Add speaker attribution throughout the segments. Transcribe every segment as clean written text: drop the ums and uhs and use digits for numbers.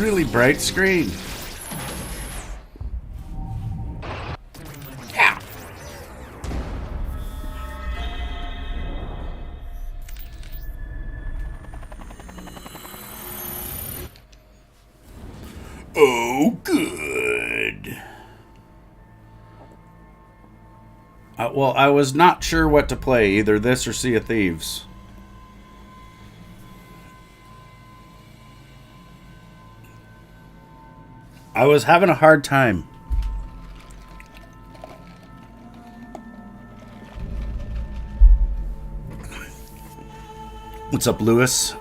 Speaker 1: really bright screen. Yeah. Oh, good. Well, I was not sure what to play, either this or Sea of Thieves. I was having a hard time. What's up, Lewis?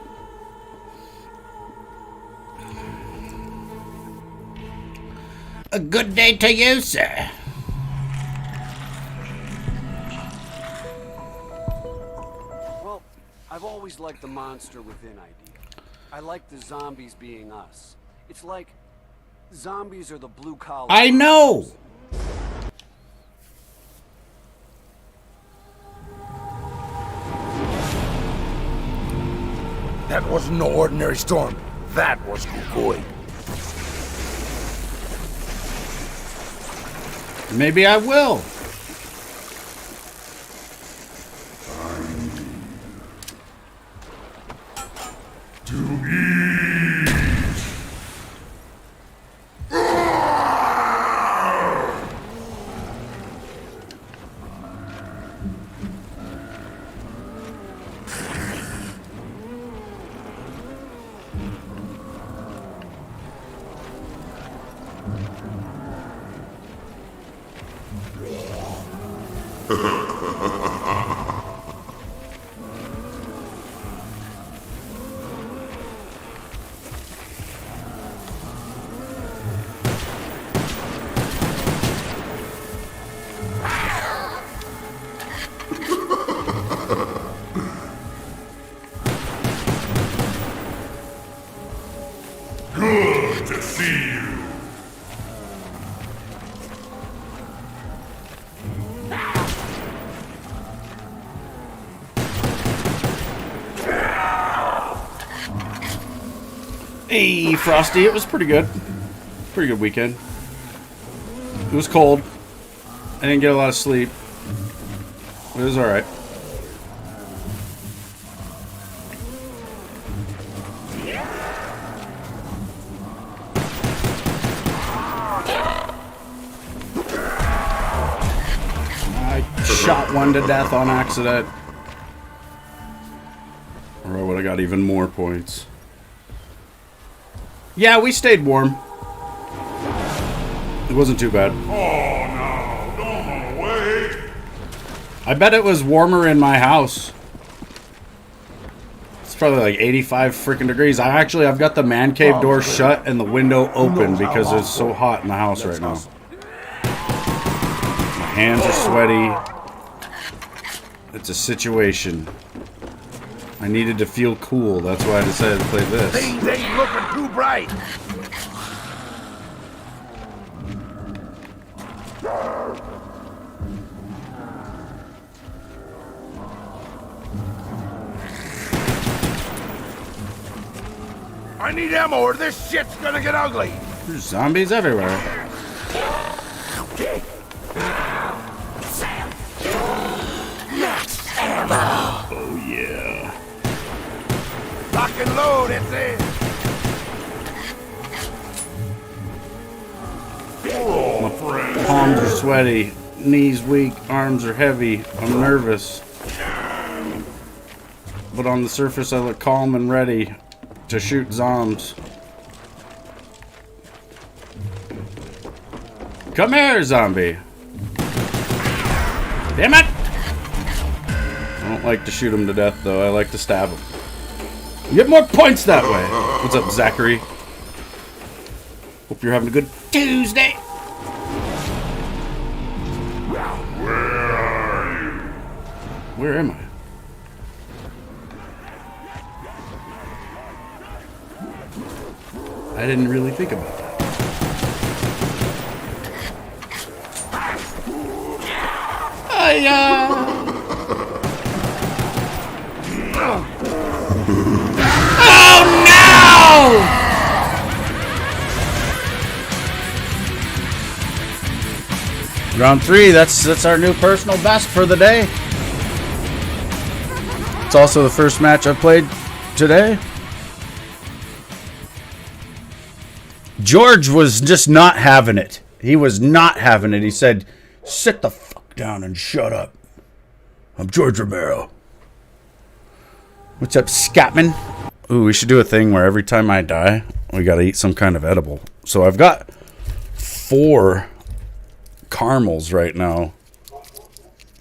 Speaker 1: A good day to you, sir.
Speaker 2: Well, I've always liked the monster within idea. I like the zombies being us. It's like zombies are the blue collar.
Speaker 1: I know.
Speaker 3: That wasn't no ordinary storm. That was Kukui.
Speaker 1: Maybe I will.
Speaker 3: To eat. Good to see you.
Speaker 1: Hey, Frosty, it was pretty good. Pretty good weekend. It was cold. I didn't get a lot of sleep. But it was alright. I shot one to death on accident. Or I would have got even more points. Yeah, we stayed warm. It wasn't too bad.
Speaker 3: Oh no, don't wait.
Speaker 1: I bet it was warmer in my house. It's probably like 85 freaking degrees. I've got the man cave door shut and the window open because it's so hot in the house right now. My hands are sweaty. It's a situation. I needed to feel cool. That's why I decided to play this.
Speaker 3: Things ain't looking too bright. I need ammo or this shit's gonna get ugly.
Speaker 1: There's zombies everywhere.
Speaker 3: Max ammo.
Speaker 1: Oh yeah.
Speaker 3: Lock and load, it says.
Speaker 1: My palms are sweaty, knees weak, arms are heavy. I'm nervous. But on the surface I look calm and ready to shoot zombies. Come here, zombie. Damn it! I don't like to shoot him to death, though. I like to stab him. You get more points that way. What's up, Zachary? Hope you're having a good Tuesday.
Speaker 3: Where are you?
Speaker 1: Where am I? I didn't really think about that. Oh no! Round 3, that's our new personal best for the day. It's also the first match I've played today. George was just not having it. He was not having it. He said, "Sit the fuck down and shut up. I'm George Romero." What's up, Scatman? Ooh, we should do a thing where every time I die, we gotta eat some kind of edible. So I've got 4 caramels right now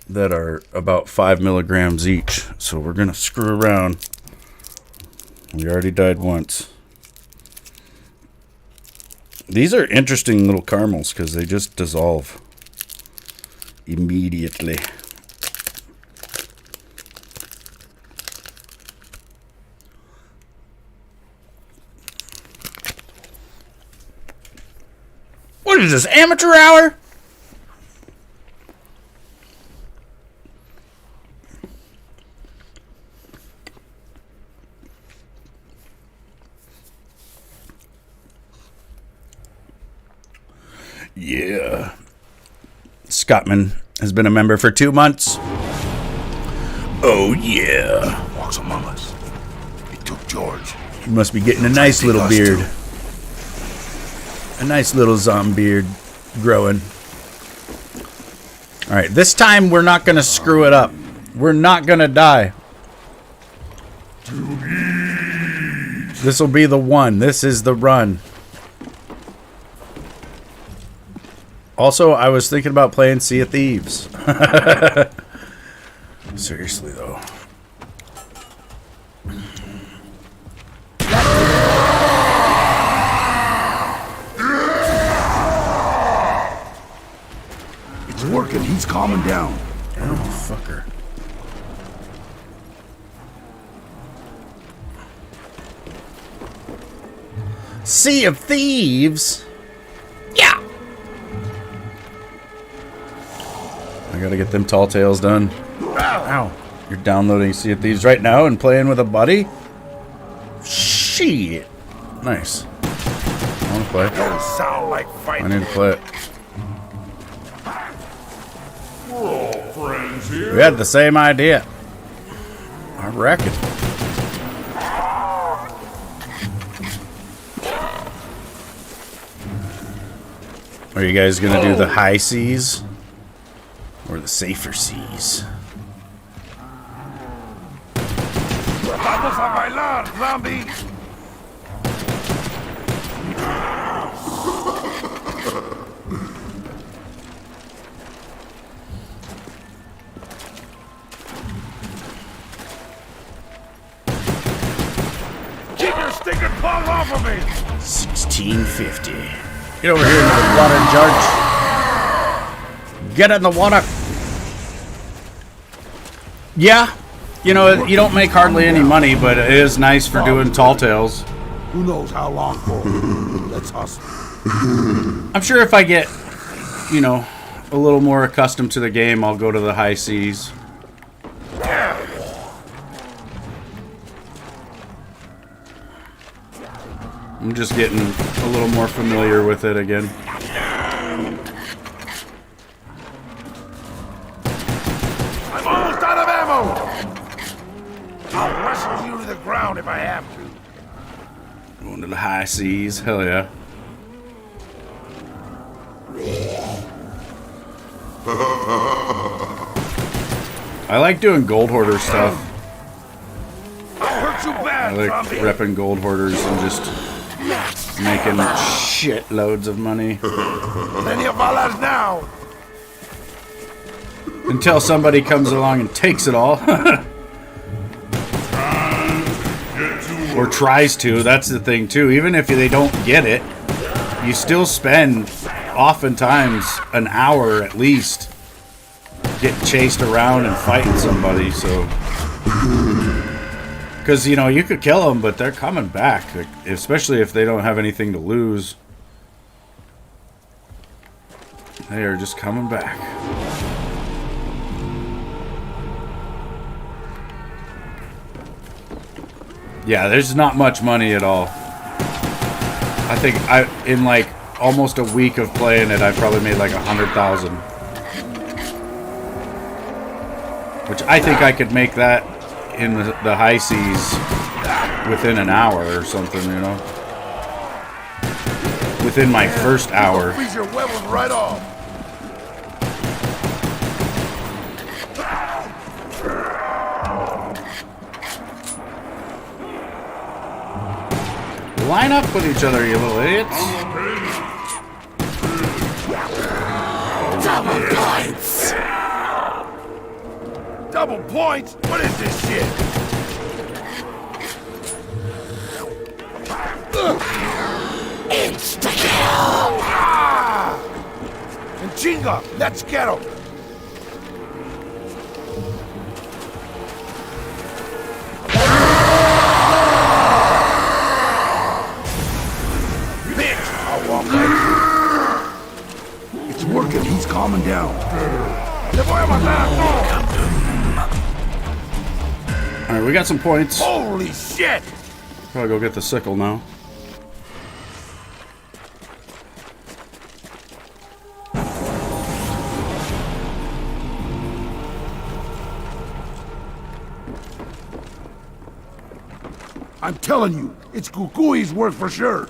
Speaker 1: that are about 5 milligrams each. So we're gonna screw around. We already died once. These are interesting little caramels because they just dissolve immediately. What is this, amateur hour? Yeah. Scottman has been a member for 2 months. Oh, yeah.
Speaker 3: Walks among us. He took George.
Speaker 1: He must be getting a nice little beard. A nice little zombie beard growing. Alright, this time we're not going to screw it up. We're not going to die. This will be the one. This is the run. Also, I was thinking about playing Sea of Thieves. Seriously, though.
Speaker 3: It's working. He's calming down.
Speaker 1: Oh, fucker. Sea of Thieves? Yeah! I gotta get them tall tales done. Ow. You're downloading Sea of Thieves right now and playing with a buddy? Shit. Nice. I wanna play.
Speaker 3: Don't sound like fighting.
Speaker 1: I need to play it.
Speaker 3: We're all friends here.
Speaker 1: We had the same idea. I reckon. Are you guys gonna do the high seas? Or the safer seas?
Speaker 3: Vamos a bailar, zombie. Keep your stinking paws off of me.
Speaker 1: 1650. Get over here into the water, George. Get in the water. Yeah, you know, you don't make hardly any money, but it is nice for doing tall tales.
Speaker 3: Who knows how long for? Let's hustle.
Speaker 1: I'm sure if I get, you know, a little more accustomed to the game, I'll go to the high seas. I'm just getting a little more familiar with it again.
Speaker 3: I'm almost out of ammo. I'll wrestle you to the ground if I have to.
Speaker 1: Going to the high seas, hell yeah. I like doing gold hoarder stuff.
Speaker 3: I'll hurt you
Speaker 1: I
Speaker 3: bad,
Speaker 1: like
Speaker 3: zombie.
Speaker 1: repping gold hoarders and just making shitloads of money.
Speaker 3: Plenty of balas now.
Speaker 1: Until somebody comes along and takes it all. Or tries to, that's the thing too. Even if they don't get it, you still spend oftentimes an hour at least getting chased around and fighting somebody, so... Because, you know, you could kill them, but they're coming back. Like, especially if they don't have anything to lose. They are just coming back. Yeah, there's not much money at all. I think in like almost a week of playing it, I probably made like 100,000. Which I think I could make that in the high seas within an hour or something, you know? Within my first hour.
Speaker 3: Freeze your weapon right off.
Speaker 1: Line up with each other, you little idiots.
Speaker 3: Double points. Double points? What is this shit? Insta-kill! Ah! And Chinga, let's get him! Bitch! I'll walk right through. It's working, he's calming down. Le voy a matar!
Speaker 1: Alright, we got some points.
Speaker 3: Holy shit!
Speaker 1: Probably go get the sickle now.
Speaker 3: I'm telling you, it's Kukui's work for sure.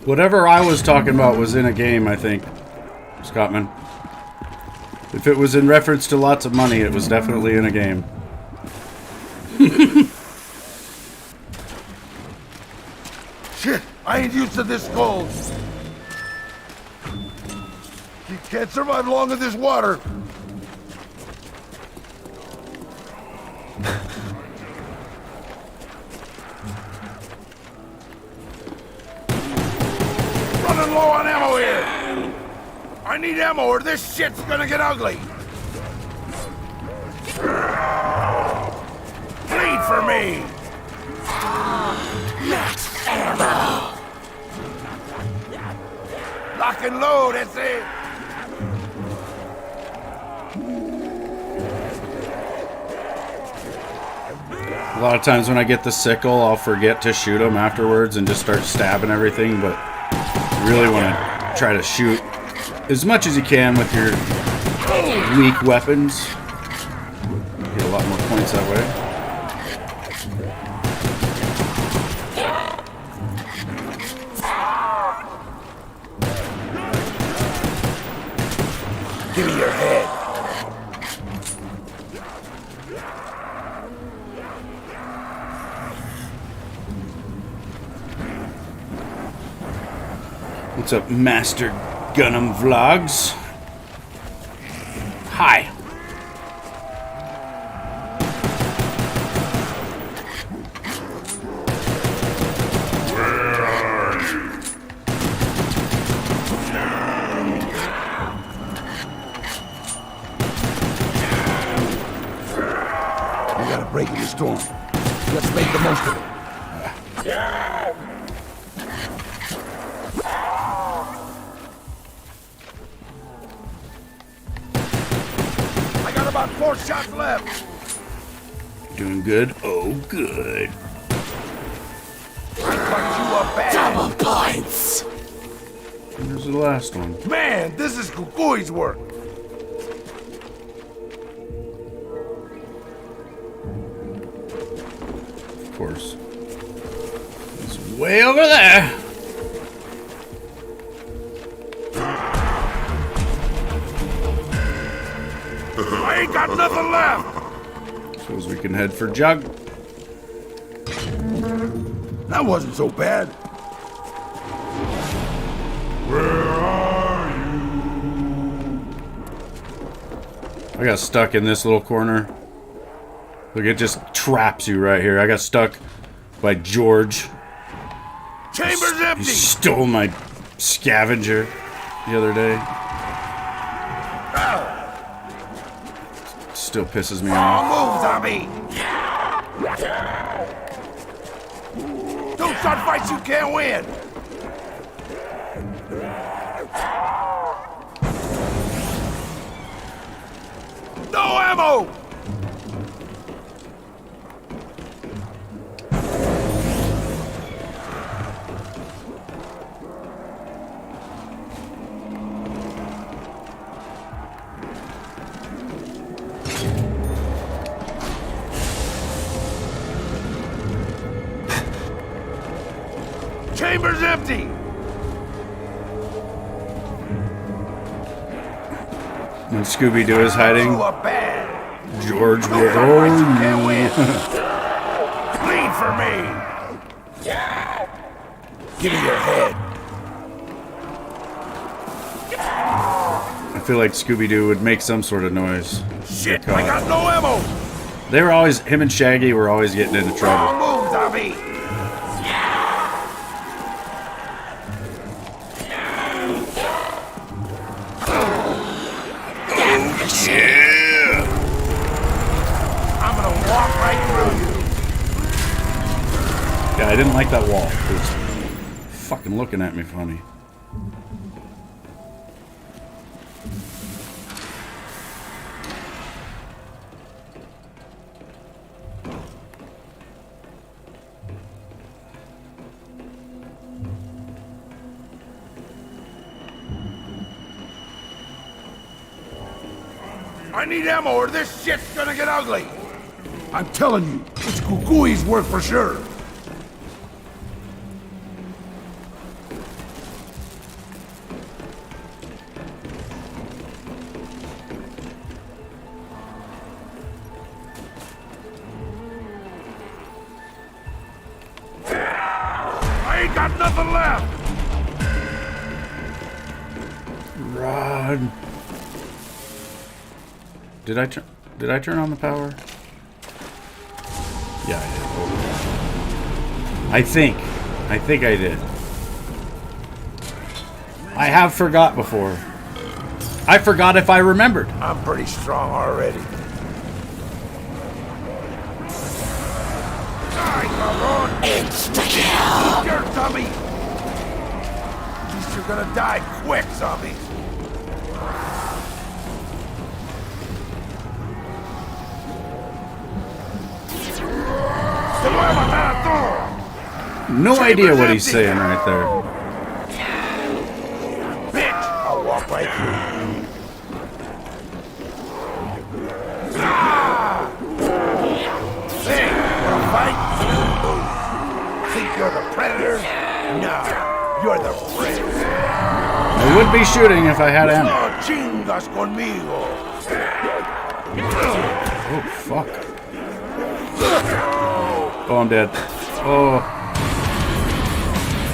Speaker 1: Whatever I was talking about was in a game, I think, Scottman. If it was in reference to lots of money, it was definitely in a game.
Speaker 3: Shit, I ain't used to this cold. You can't survive long in this water. Running low on ammo here. I need ammo or this shit's gonna get ugly. Bleed for me. Max ammo. Lock and load, that's it.
Speaker 1: A lot of times when I get the sickle, I'll forget to shoot them afterwards and just start stabbing everything, but you really want to try to shoot as much as you can with your weak weapons. Get a lot more points that way.
Speaker 3: Give me your head.
Speaker 1: What's up, Master Gunham Vlogs? Hi.
Speaker 3: We got a break in the storm. Let's make the most of it. I got about 4 shots left.
Speaker 1: Doing good? Oh, good.
Speaker 3: I fucked you up bad. Double points.
Speaker 1: Here's the last one.
Speaker 3: Man, this is Kukui's work.
Speaker 1: Of course. It's way over there.
Speaker 3: I ain't got nothing left.
Speaker 1: Suppose we can head for Jug.
Speaker 3: That wasn't so bad.
Speaker 1: I got stuck in this little corner. Look, it just traps you right here. I got stuck by George.
Speaker 3: Chamber's
Speaker 1: He
Speaker 3: empty.
Speaker 1: stole my scavenger the other day. Still pisses me off.
Speaker 3: Move, zombie. Don't start fights you can't win. No ammo. chamber's empty!
Speaker 1: When Scooby-Doo is hiding,
Speaker 3: So a bad.
Speaker 1: George will.
Speaker 3: Oh,
Speaker 1: Oh,
Speaker 3: can't win.
Speaker 1: yeah.
Speaker 3: Bleed for me! Give me your head.
Speaker 1: I feel like Scooby-Doo would make some sort of noise.
Speaker 3: Shit, I got no ammo!
Speaker 1: They were always, him and Shaggy were always getting into trouble.
Speaker 3: Wrong move, zombie!
Speaker 1: Yeah!
Speaker 3: I'm gonna walk right through you.
Speaker 1: Yeah, I didn't like that wall. It was fucking looking at me funny.
Speaker 3: I need ammo or this shit's gonna get ugly. I'm telling you, it's Kukui's work for sure. I ain't got nothing left.
Speaker 1: Run. Did I turn on the power? Yeah, I did. I think I did. I have forgot before. I forgot if I remembered.
Speaker 3: I'm pretty strong already. Die, cabron! Insta-kill! Dirt, zombie! At least you're gonna die quick, zombies! Te voy a matar a todos!
Speaker 1: No idea what he's saying right there.
Speaker 3: Bitch! I'll walk right through you. Hey, wanna fight? Think you're the predator? No, you're the prey.
Speaker 1: I would be shooting if I had ammo.
Speaker 3: No chingas conmigo.
Speaker 1: Oh, fuck. Oh, I'm dead. Oh.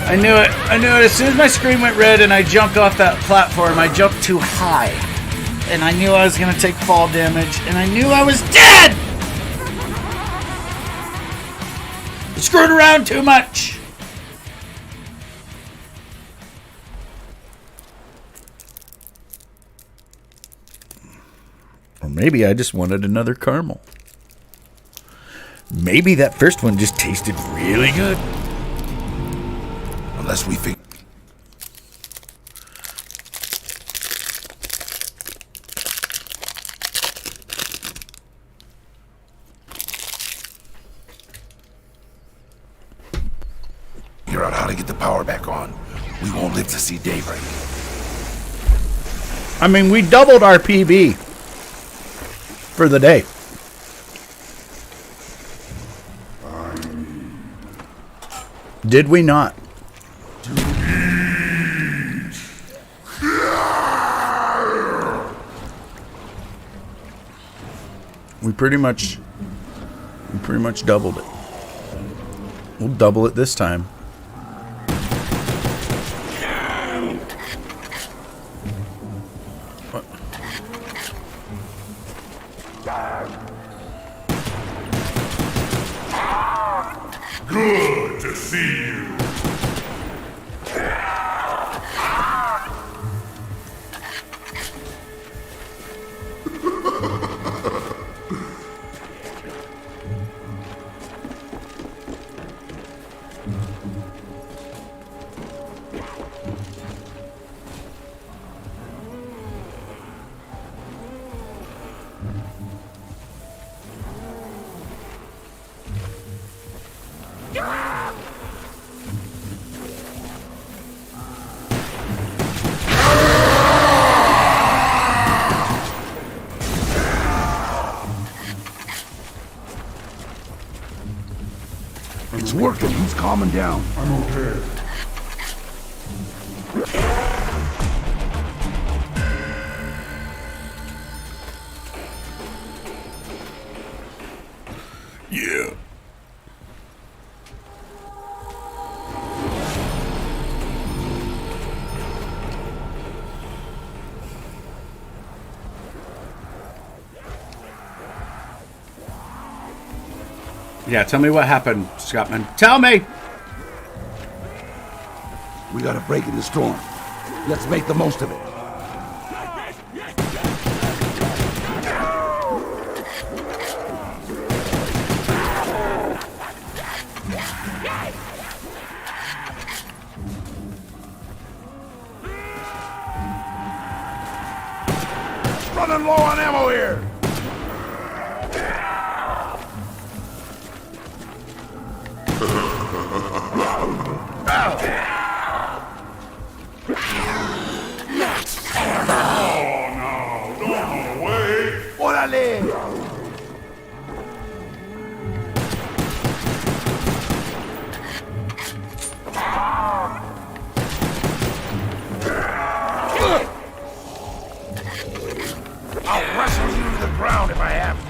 Speaker 1: I knew it. I knew it. As soon as my screen went red and I jumped off that platform, I jumped too high. And I knew I was going to take fall damage. And I knew I was dead! I screwed around too much. Or maybe I just wanted another caramel. Maybe that first one just tasted really good.
Speaker 3: Unless we think. Figure out how to get the power back on. We won't live to see daybreak.
Speaker 1: I mean, we doubled our PB for the day. Did we not? We pretty much doubled it. We'll double it this time. What?
Speaker 3: Good to see you. It's working. He's calming down.
Speaker 4: I'm okay.
Speaker 1: Yeah, tell me what happened, Scottman. Tell me!
Speaker 3: We got a break in the storm. Let's make the most of it. Running low on ammo here. ¡Órale! I'll wrestle you to the ground if I have to.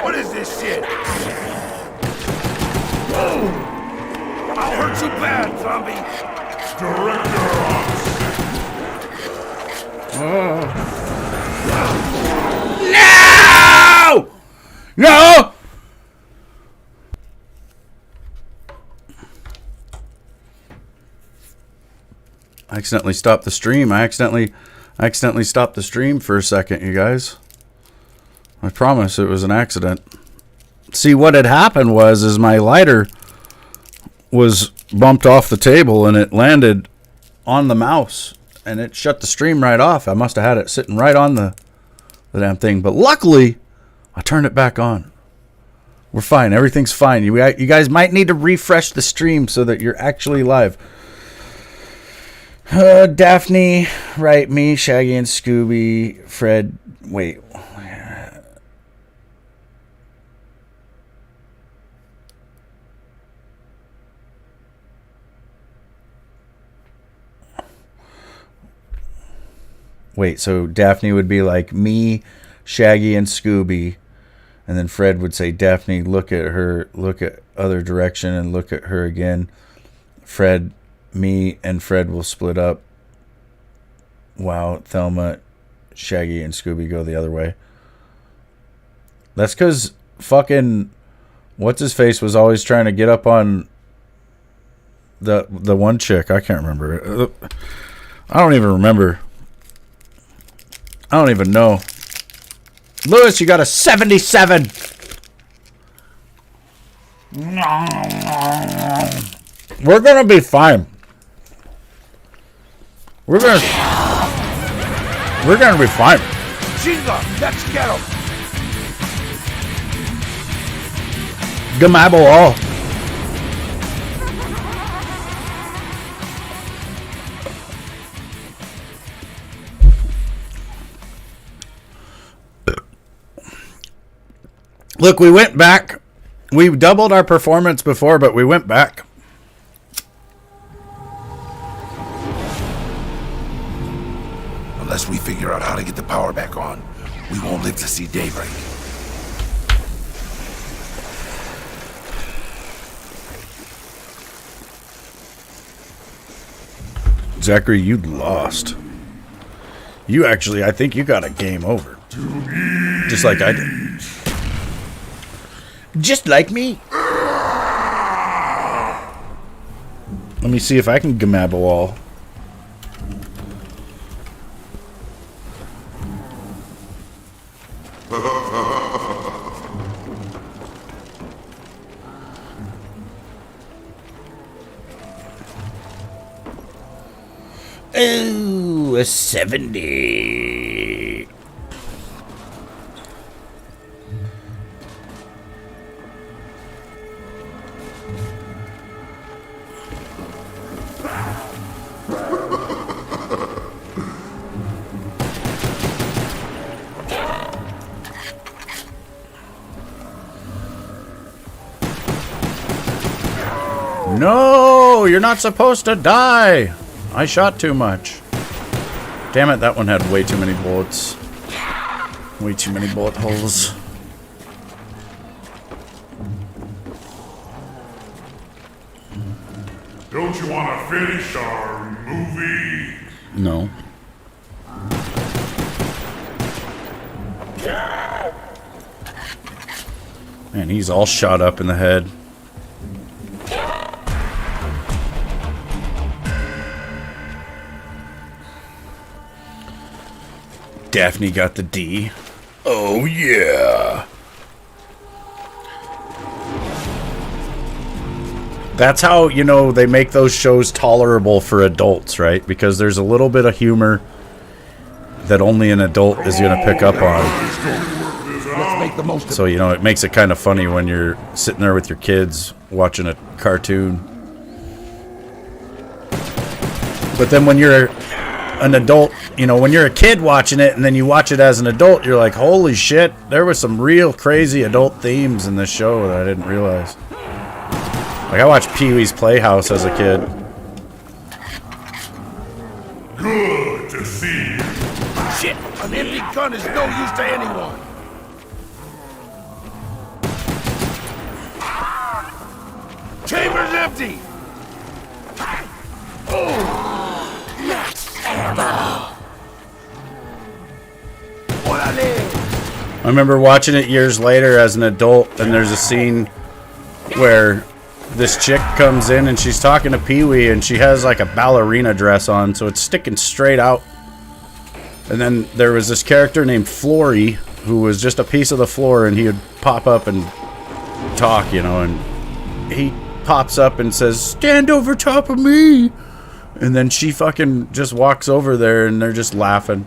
Speaker 3: What is this shit? Whoa! I'll hurt you bad, zombie! Director
Speaker 1: No! No! I accidentally stopped the stream. I accidentally stopped the stream for a second, you guys. I promise it was an accident. See, what had happened was my lighter was bumped off the table and it landed on the mouse and it shut the stream right off. I must have had it sitting right on the damn thing. But luckily, I turned it back on. We're fine. Everything's fine. You guys might need to refresh the stream so that you're actually live. Daphne, right, me, Shaggy and Scooby, Fred, wait. Wait, so Daphne would be like me, Shaggy, and Scooby, and then Fred would say, Daphne, look at her, look at other direction, and look at her again. Fred, me, and Fred will split up. Wow, Thelma, Shaggy, and Scooby go the other way. That's because fucking what's-his-face was always trying to get up on the one chick. I can't remember. I don't even remember. I don't even know. Lewis, you got a 77. We're gonna be fine. We're gonna be fine.
Speaker 3: Chinga, let's get him.
Speaker 1: Gamabble all. Look, we went back. We doubled our performance before, but we went back.
Speaker 3: Unless we figure out how to get the power back on, we won't live to see daybreak.
Speaker 1: Zachary, you lost. You actually, I think you got a game over. Just like I did. Just like me. Let me see if I can gamab a wall. Oh, a 70. No, you're not supposed to die. I shot too much. Damn it, that one had way too many bullets. Way too many bullet holes.
Speaker 3: Don't you want to finish our movie?
Speaker 1: No. Man, he's all shot up in the head. Daphne got the D. Oh, yeah. That's how, you know, they make those shows tolerable for adults, right? Because there's a little bit of humor that only an adult is going to pick up on.
Speaker 3: Let's make the most of it.
Speaker 1: So, you know, it makes it kind of funny when you're sitting there with your kids watching a cartoon. But then when you're an adult, you know, when you're a kid watching it and then you watch it as an adult, you're like, holy shit, there was some real crazy adult themes in this show that I didn't realize. Like, I watched Pee-wee's Playhouse as a kid.
Speaker 3: Good to see you.
Speaker 4: Shit! An empty gun is no use to anyone! Chamber's empty!
Speaker 1: I remember watching it years later as an adult, and there's a scene where this chick comes in and she's talking to Pee-wee, and she has like a ballerina dress on, so it's sticking straight out. And then there was this character named Flory, who was just a piece of the floor, and he would pop up and talk, you know, and he pops up and says, "Stand over top of me." And then she fucking just walks over there, and they're just laughing.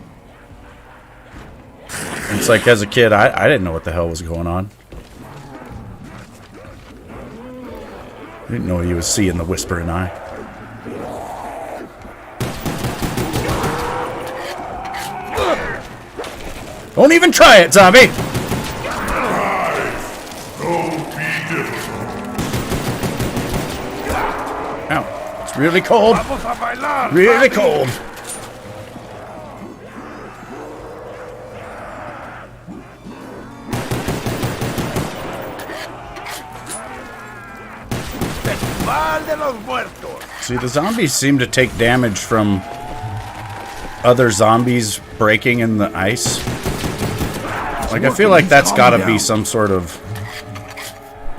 Speaker 1: It's like, as a kid, I didn't know what the hell was going on. I didn't know he was seeing the whispering eye. Don't even try it, zombie!
Speaker 3: Don't be difficult.
Speaker 1: Ow, it's really cold.
Speaker 4: Vamos a bailar!
Speaker 1: Really cold.
Speaker 4: Festival de los Muertos!
Speaker 1: See, the zombies seem to take damage from other zombies breaking in the ice. Like, I feel like that's gotta be some sort of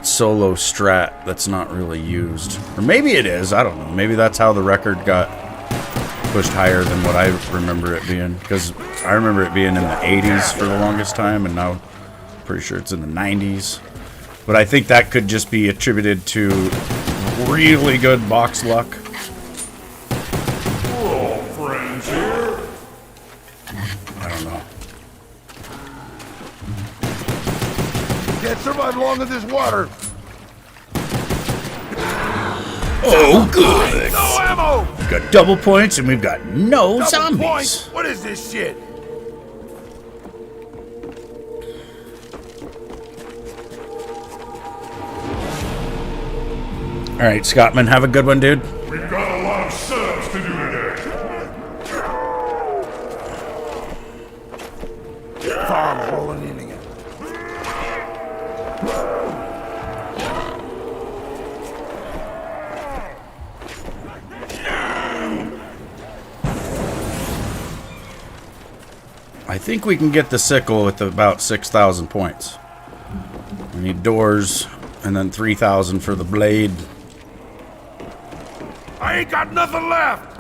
Speaker 1: solo strat that's not really used. Or maybe it is, I don't know. Maybe that's how the record got pushed higher than what I remember it being. Because I remember it being in the 80s for the longest time, and now I'm pretty sure it's in the 90s. But I think that could just be attributed to really good box luck.
Speaker 3: We're all friends here.
Speaker 1: I don't know.
Speaker 4: Can't survive long in this water!
Speaker 1: Oh, good!
Speaker 4: No ammo!
Speaker 1: We've got double points and we've got no
Speaker 4: Double
Speaker 1: zombies.
Speaker 4: points! What is this shit?
Speaker 1: Alright, Scottman, have a good one, dude.
Speaker 3: We've got a lot of setups to do today.
Speaker 4: Farm rolling in again.
Speaker 1: I think we can get the sickle with about 6,000 points. We need doors, and then 3,000 for the blade.
Speaker 4: I ain't got nothing left!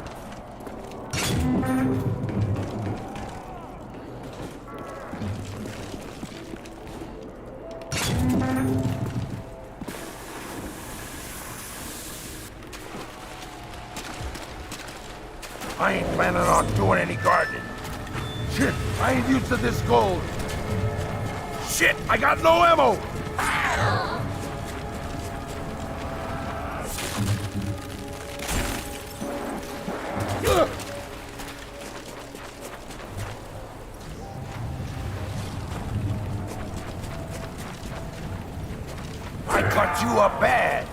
Speaker 4: I ain't planning on doing any gardening. Shit, I ain't used to this cold. Shit, I got no ammo! I cut you up bad.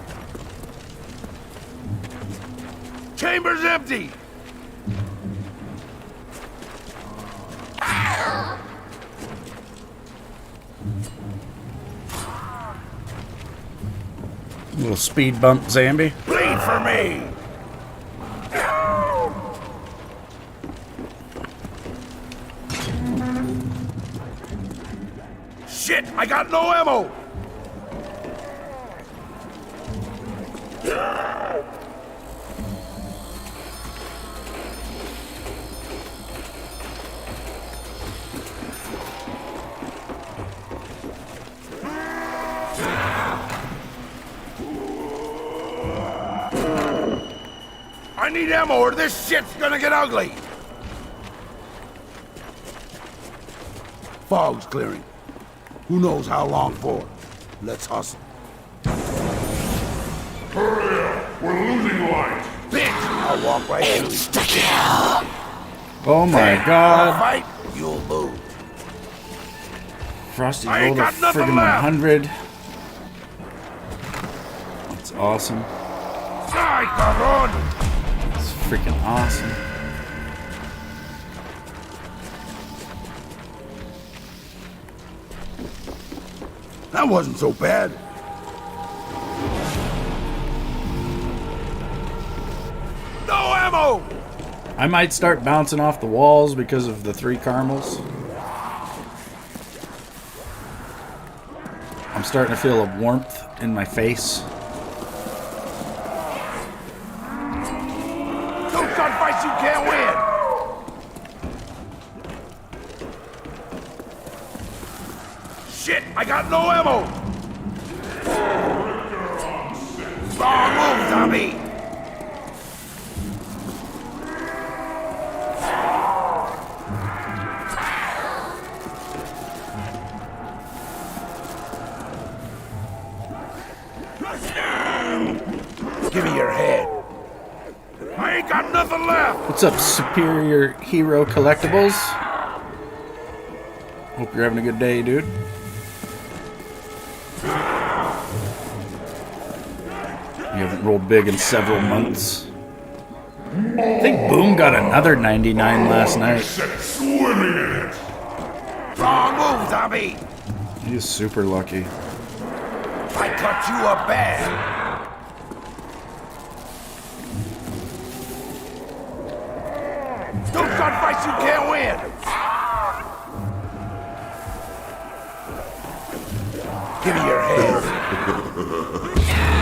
Speaker 4: Chamber's empty!
Speaker 1: Little speed bump, zombie.
Speaker 4: Bleed for me! Shit, I got no ammo! I need ammo or this shit's gonna get ugly! Fog's clearing. Who knows how long for? Let's hustle.
Speaker 3: Hurry up! We're losing light!
Speaker 4: Bitch! I'll walk right through you.
Speaker 1: Oh my god.
Speaker 4: Fight, you'll lose.
Speaker 1: Frosty
Speaker 4: I ain't
Speaker 1: rolled a
Speaker 4: got nothing
Speaker 1: friggin'
Speaker 4: left.
Speaker 1: 100. That's awesome.
Speaker 4: Ay, cabrón!
Speaker 1: It's freaking awesome.
Speaker 4: That wasn't so bad. No ammo!
Speaker 1: I might start bouncing off the walls because of the 3 caramels. I'm starting to feel a warmth in my face.
Speaker 4: Don't start fights you can't win! Shit, I got no ammo! Wrong move, zombie! Give me your head. I ain't got nothing left!
Speaker 1: What's up, Superior Hero Collectibles? Hope you're having a good day, dude. You haven't rolled big in several months. I think Boom got another 99 last night.
Speaker 3: Swimming in it!
Speaker 4: Wrong move, zombie!
Speaker 1: He's super lucky.
Speaker 4: I cut you up bad. Don't start fights you can't win! Give me your head. Kaboom! Yeah.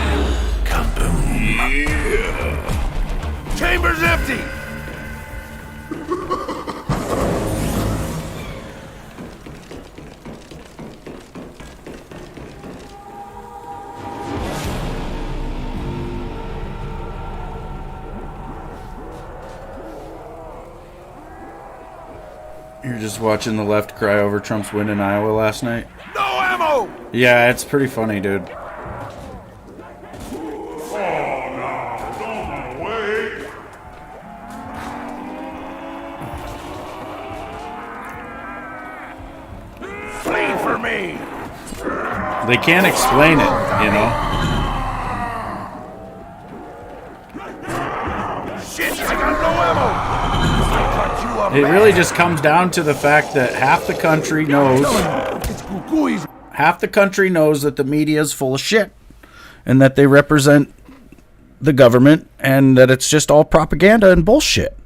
Speaker 4: Chamber's empty!
Speaker 1: You're just watching the left cry over Trump's win in Iowa last night?
Speaker 4: No ammo!
Speaker 1: Yeah, it's pretty funny, dude.
Speaker 3: Oh, no! Don't run away!
Speaker 4: Bleed for me!
Speaker 1: They can't explain it, you know?
Speaker 4: Shit, I got no ammo! I cut you up
Speaker 1: It
Speaker 4: bad.
Speaker 1: really just comes down to the fact that half the country knows that the media is full of shit and that they represent the government and that it's just all propaganda and bullshit.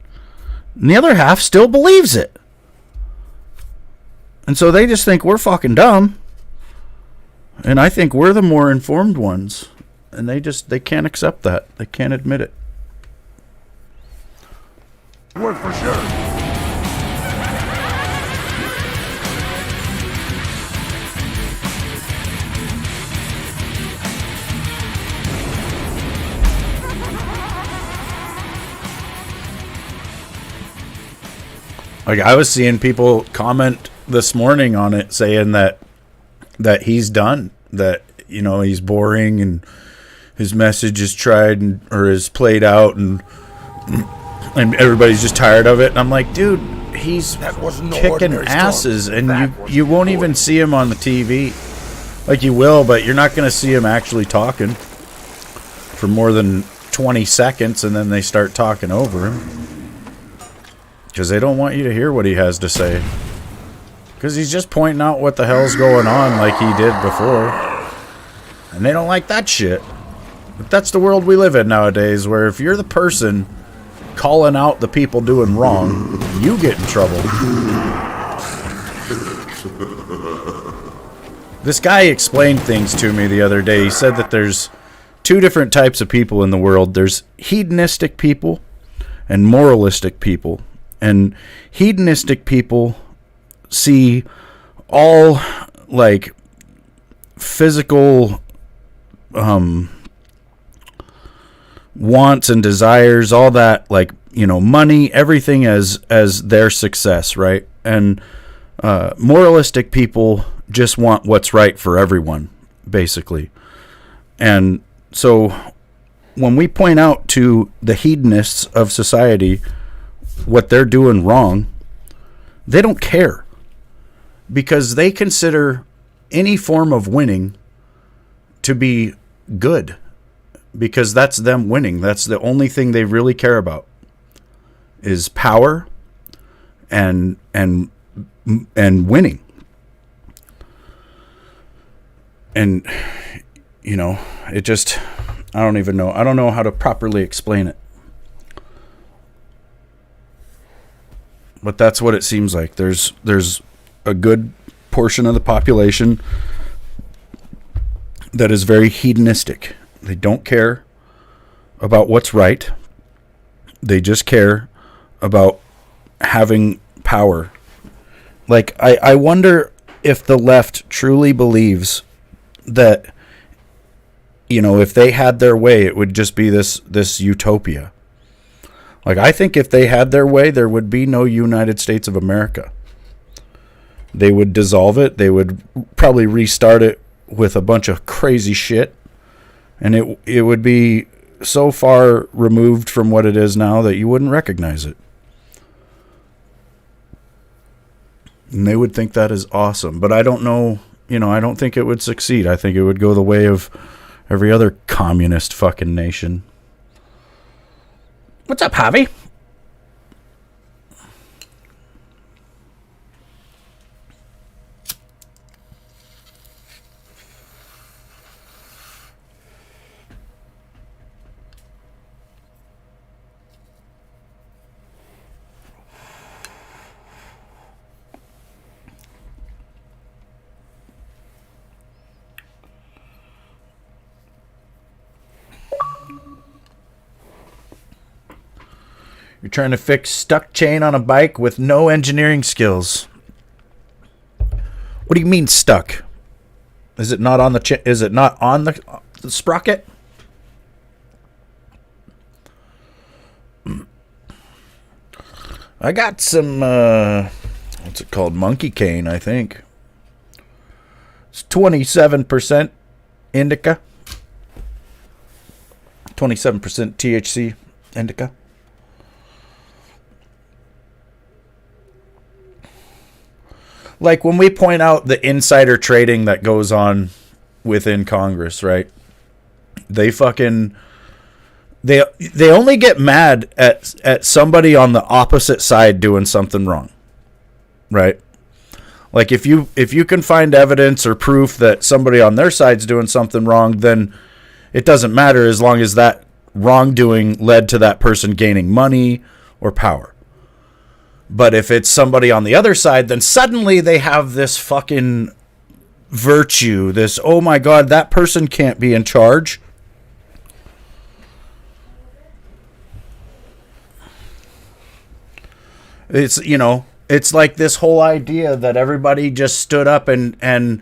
Speaker 1: And the other half still believes it. And so they just think we're fucking dumb. And I think we're the more informed ones. And they can't accept that. They can't admit it.
Speaker 4: Work for sure.
Speaker 1: Like, I was seeing people comment this morning on it saying that he's done, that, you know, he's boring and his message is tried or is played out and everybody's just tired of it. And I'm like, dude, he's kicking asses and you won't even see him on the TV. Like, you will, but you're not going to see him actually talking for more than 20 seconds and then they start talking over him. Because they don't want you to hear what he has to say. Because he's just pointing out what the hell's going on like he did before. And they don't like that shit. But that's the world we live in nowadays, where if you're the person calling out the people doing wrong, you get in trouble. This guy explained things to me the other day. He said that there's two different types of people in the world. There's hedonistic people and moralistic people. And hedonistic people see all, like, physical wants and desires, all that, like, you know, money, everything as their success, right? And moralistic people just want what's right for everyone, basically. And so when we point out to the hedonists of society what they're doing wrong, they don't care, because they consider any form of winning to be good, because that's them winning. That's the only thing they really care about, is power and winning. And you know, it just, I don't know how to properly explain it. But that's what it seems like. There's a good portion of the population that is very hedonistic. They don't care about what's right. They just care about having power. Like, I wonder if the left truly believes that, you know, if they had their way, it would just be this utopia. Like, I think if they had their way, there would be no United States of America. They would dissolve it. They would probably restart it with a bunch of crazy shit. And it would be so far removed from what it is now that you wouldn't recognize it. And they would think that is awesome. But I don't know, you know, I don't think it would succeed. I think it would go the way of every other communist fucking nation. What's up, Javi? You're trying to fix stuck chain on a bike with no engineering skills. What do you mean stuck? Is it not on the is it not on the sprocket? I got some what's it called? Monkey cane, I think. It's 27% indica. 27% THC indica. Like, when we point out the insider trading that goes on within Congress, right? They only get mad at somebody on the opposite side doing something wrong, right? Like, if you can find evidence or proof that somebody on their side's doing something wrong, then it doesn't matter, as long as that wrongdoing led to that person gaining money or power. But if it's somebody on the other side, then suddenly they have this fucking virtue, this, oh my God, that person can't be in charge. It's, you know, it's like this whole idea that everybody just stood up and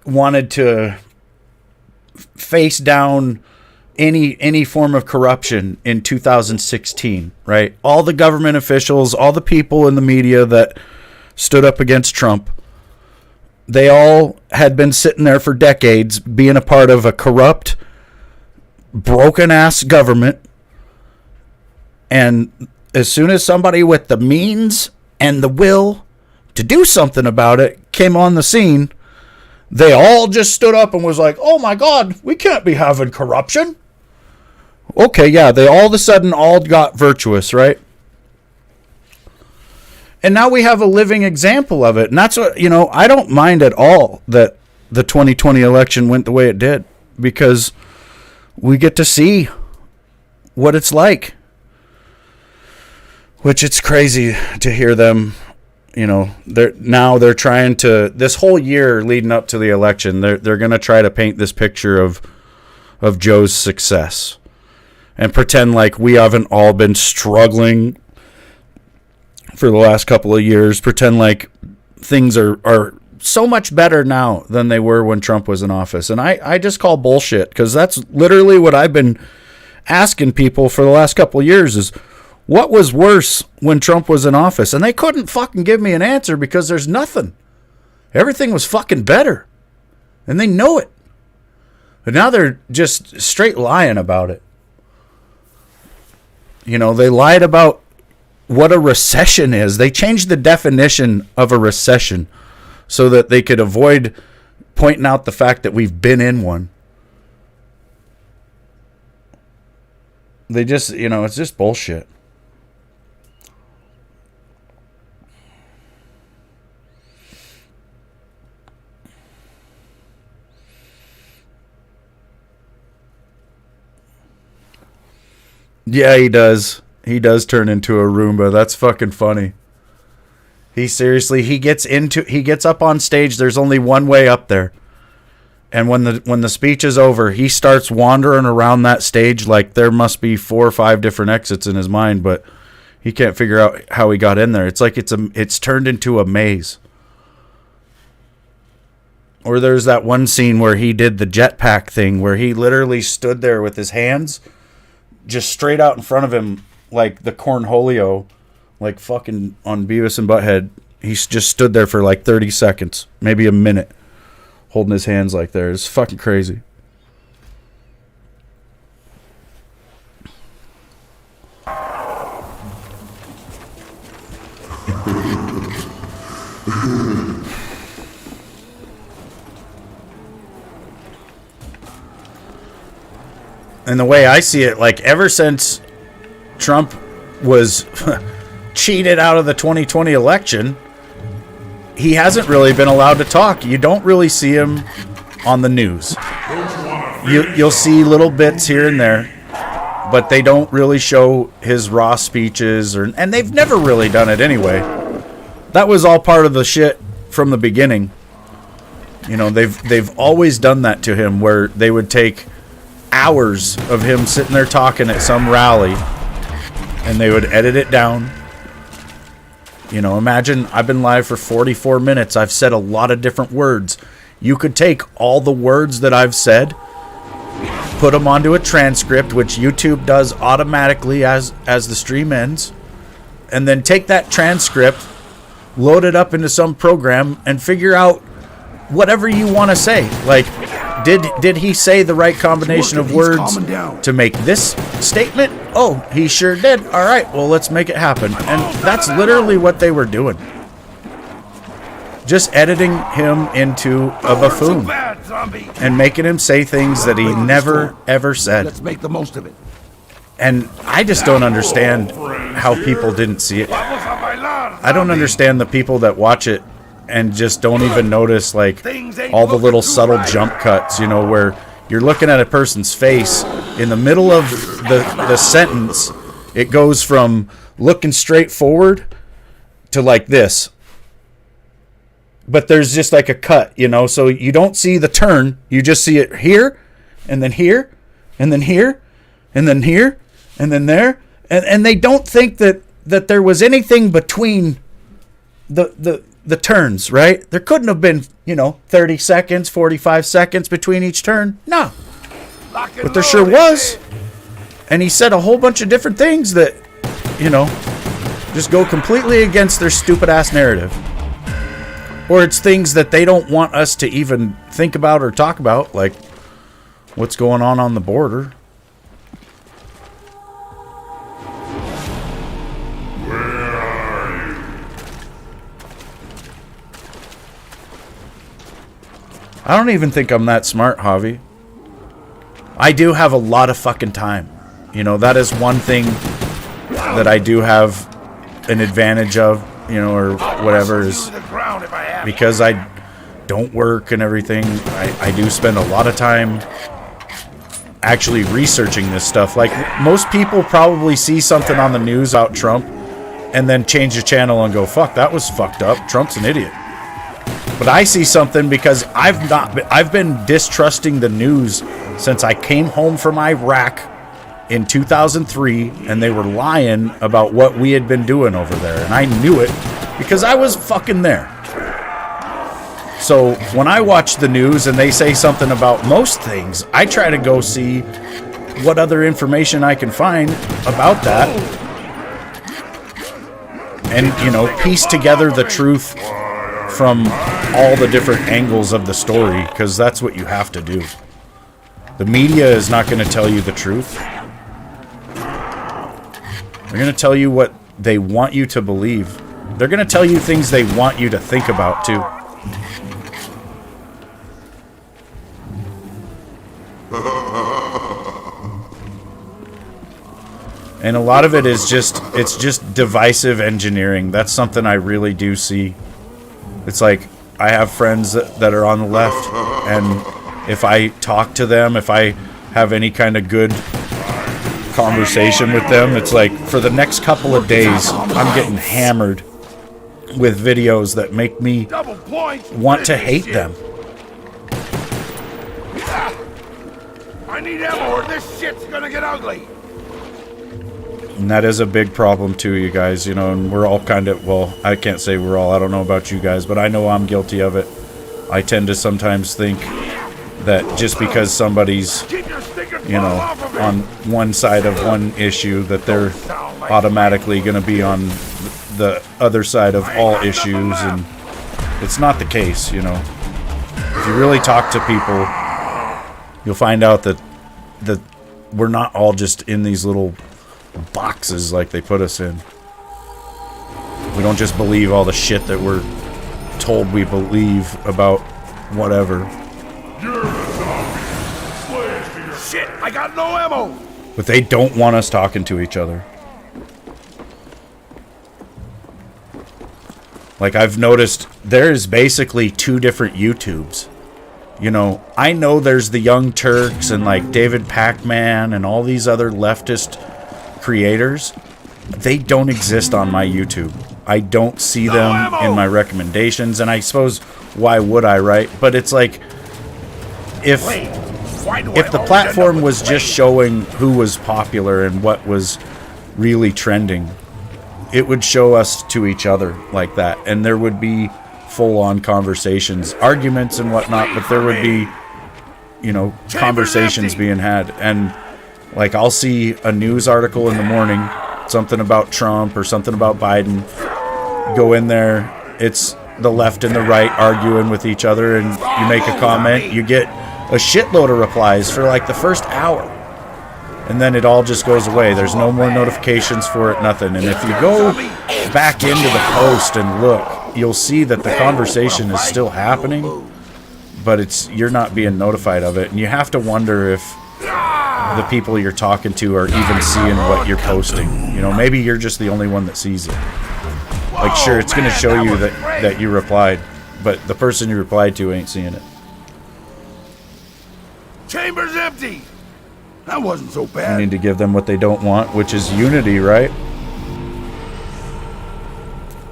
Speaker 1: wanted to face down any form of corruption in 2016, right? All the government officials, all the people in the media that stood up against Trump, they all had been sitting there for decades being a part of a corrupt, broken-ass government. And as soon as somebody with the means and the will to do something about it came on the scene, they all just stood up and was like, oh my God, we can't be having corruption. Okay, yeah, they all of a sudden all got virtuous, right? And now we have a living example of it. And that's what, I don't mind at all that the 2020 election went the way it did, because we get to see what it's like. Which it's crazy to hear them, they're trying to, this whole year leading up to the election, they're going to try to paint this picture of Joe's success and pretend like we haven't all been struggling for the last couple of years, pretend like things are so much better now than they were when Trump was in office. And I just call bullshit, because that's literally what I've been asking people for the last couple of years is, what was worse when Trump was in office? And they couldn't fucking give me an answer, because there's nothing. Everything was fucking better. And they know it. But now they're just straight lying about it. They lied about what a recession is. They changed the definition of a recession so that they could avoid pointing out the fact that we've been in one. They just, it's just bullshit. Yeah, he does. He does turn into a Roomba. That's fucking funny. He gets up on stage. There's only one way up there. And when the speech is over, he starts wandering around that stage like there must be 4 or 5 different exits in his mind, but he can't figure out how he got in there. It's like it's turned into a maze. Or there's that one scene where he did the jetpack thing, where he literally stood there with his hands just straight out in front of him, like the cornholio, like fucking on Beavis and Butthead. He just stood there for like 30 seconds, maybe a minute, holding his hands like there. It's fucking crazy. And the way I see it, like ever since Trump was cheated out of the 2020 election, he hasn't really been allowed to talk. You don't really see him on the news. You'll see little bits here and there, but they don't really show his raw speeches, and they've never really done it anyway. That was all part of the shit from the beginning. They've always done that to him, where they would take hours of him sitting there talking at some rally, and they would edit it down. Imagine I've been live for 44 minutes. I've said a lot of different words. You could take all the words that I've said, put them onto a transcript, which YouTube does automatically as the stream ends, and then take that transcript, load it up into some program, and figure out whatever you want to say. Like, did he say the right combination of words to make this statement? Oh, he sure did. All right, well, let's make it happen. And that's literally what they were doing. Just editing him into a buffoon and making him say things that he never, ever said.
Speaker 3: Let's make the most of it.
Speaker 1: And I just don't understand how people didn't see it. I don't understand the people that watch it and just don't even notice, like, all the little subtle jump cuts, where you're looking at a person's face in the middle of the sentence. It goes from looking straight forward to like this, but there's just like a cut, so you don't see the turn. You just see it here, and then here, and then here, and then here, and then there, and they don't think that there was anything between the turns, right? There couldn't have been, 30 seconds, 45 seconds between each turn. No. But there sure was. And he said a whole bunch of different things that, just go completely against their stupid ass narrative. Or it's things that they don't want us to even think about or talk about, like what's going on the border. I don't even think I'm that smart, Javi. I do have a lot of fucking time. You know, that is one thing that I do have an advantage of, you know, or whatever, is because I don't work and everything. I do spend a lot of time actually researching this stuff. Like, most people probably see something on the news about Trump and then change the channel and go, fuck, that was fucked up. Trump's an idiot. But I see something because I've been distrusting the news since I came home from Iraq in 2003, and they were lying about what we had been doing over there, and I knew it because I was fucking there. So when I watch the news and they say something about most things, I try to go see what other information I can find about that, and, you know, piece together the truth from all the different angles of the story, because that's what you have to do. The media is not going to tell you the truth. They're going to tell you what they want you to believe. They're going to tell you things they want you to think about, too. And a lot of it is it's just divisive engineering. That's something I really do see. It's like, I have friends that are on the left, and if I talk to them, if I have any kind of good conversation with them, it's like, for the next couple of days, I'm getting hammered with videos that make me want to hate them.
Speaker 4: I need ammo or this shit's gonna get ugly.
Speaker 1: And that is a big problem too, you guys, you know, and we're all kind of, well, I can't say we're all, I don't know about you guys, but I know I'm guilty of it. I tend to sometimes think that just because somebody's, you know, on one side of one issue, that they're automatically going to be on the other side of all issues, and it's not the case, you know. If you really talk to people, you'll find out that we're not all just in these little boxes like they put us in. We don't just believe all the shit that we're told we believe about whatever.
Speaker 4: Shit, I got no ammo.
Speaker 1: But they don't want us talking to each other. Like, I've noticed there's basically two different YouTubes. You know, I know there's the Young Turks and like David Pac-Man and all these other leftist creators. They don't exist on my YouTube. I don't see them in my recommendations, and I suppose why would I, right? But it's like, if the platform was just showing who was popular and what was really trending, it would show us to each other like that, and there would be full-on conversations, arguments and whatnot, but there would be, you know, conversations being had. And like, I'll see a news article in the morning, something about Trump or something about Biden, go in there, it's the left and the right arguing with each other, and you make a comment, you get a shitload of replies for like the first hour, and then it all just goes away. There's no more notifications for it, nothing. And if you go back into the post and look, you'll see that the conversation is still happening, but you're not being notified of it. And you have to wonder if the people you're talking to are even seeing what you're posting. You know, maybe you're just the only one that sees it. Like, sure, it's going to show you that you replied, but the person you replied to ain't seeing it.
Speaker 4: Chamber's empty. That wasn't so
Speaker 1: You
Speaker 4: bad.
Speaker 1: need to give them what they don't want, which is unity, right?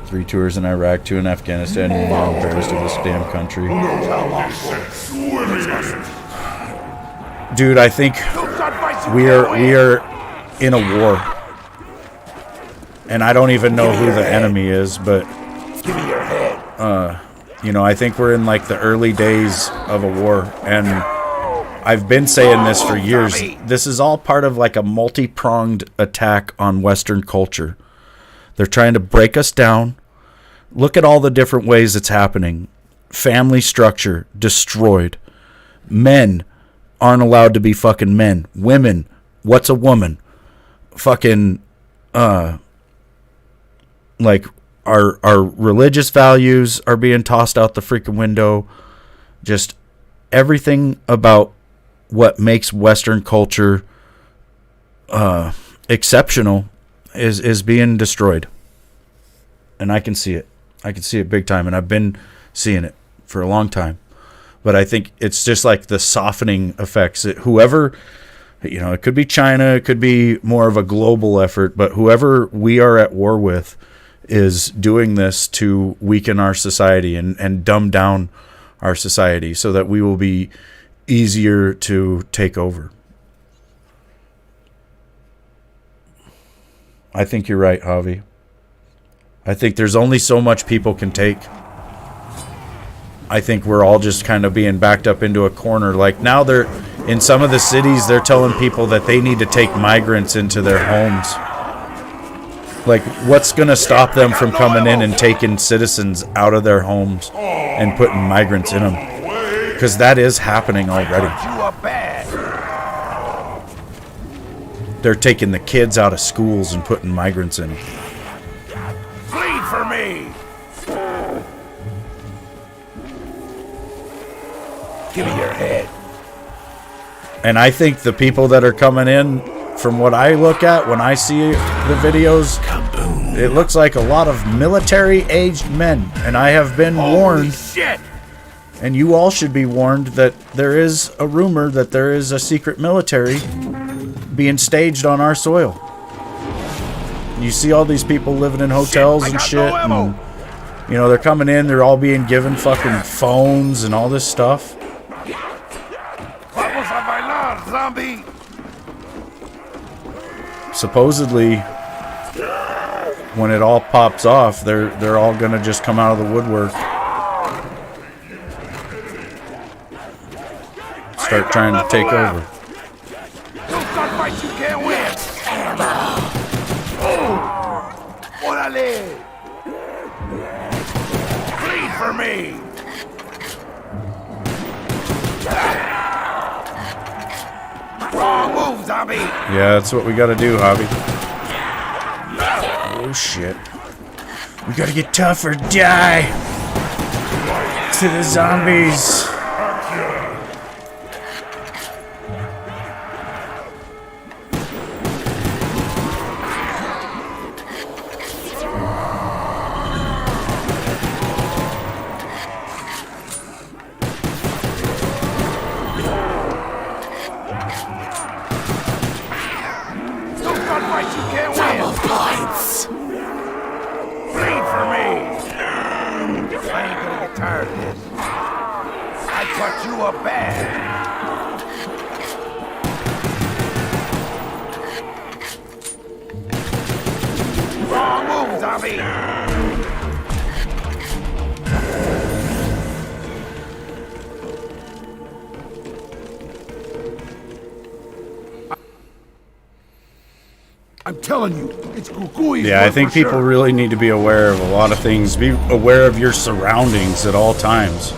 Speaker 1: 3 tours in Iraq, 2 in Afghanistan, and 1 in Paris to this damn country. Dude, I think we are in a war. And I don't even know who the enemy is, but
Speaker 4: Give me your head.
Speaker 1: you know, I think we're in like the early days of a war, and I've been saying this for years. This is all part of like a multi-pronged attack on Western culture. They're trying to break us down. Look at all the different ways it's happening. Family structure destroyed. Men aren't allowed to be fucking men. Women, what's a woman? Fucking, like, our religious values are being tossed out the freaking window. Just everything about what makes Western culture exceptional is being destroyed. And I can see it. I can see it big time, and I've been seeing it for a long time. But I think it's just like the softening effects. Whoever, it could be China, it could be more of a global effort, but whoever we are at war with is doing this to weaken our society and dumb down our society so that we will be easier to take over. I think you're right, Javi. I think there's only so much people can take. I think we're all just kind of being backed up into a corner. Like now they're in some of the cities, they're telling people that they need to take migrants into their homes. Like, what's going to stop them from coming in and taking citizens out of their homes and putting migrants in them? Because that is happening already. They're taking the kids out of schools and putting migrants in them.
Speaker 4: Bleed for me! Give me your head.
Speaker 1: And I think the people that are coming in, from what I look at when I see the videos, it looks like a lot of military-aged men. And I have been warned,
Speaker 4: Shit!
Speaker 1: and you all should be warned, that there is a rumor that there is a secret military being staged on our soil. You see all these people living in hotels and shit, and they're coming in, they're all being given fucking phones and all this stuff.
Speaker 4: Vamos a bailar, zombie!
Speaker 1: Supposedly, when it all pops off, they're all gonna just come out of the woodwork, start trying to take over.
Speaker 4: Don't start fights you can't win! Orale! Bleed for me! Wrong move, zombie!
Speaker 1: Yeah, that's what we gotta do, Javi. Oh shit. We gotta get tough or die to the zombies.
Speaker 4: I'm telling you, it's Kukui's.
Speaker 1: Yeah, I think people really need to be aware of a lot of things. Be aware of your surroundings at all times.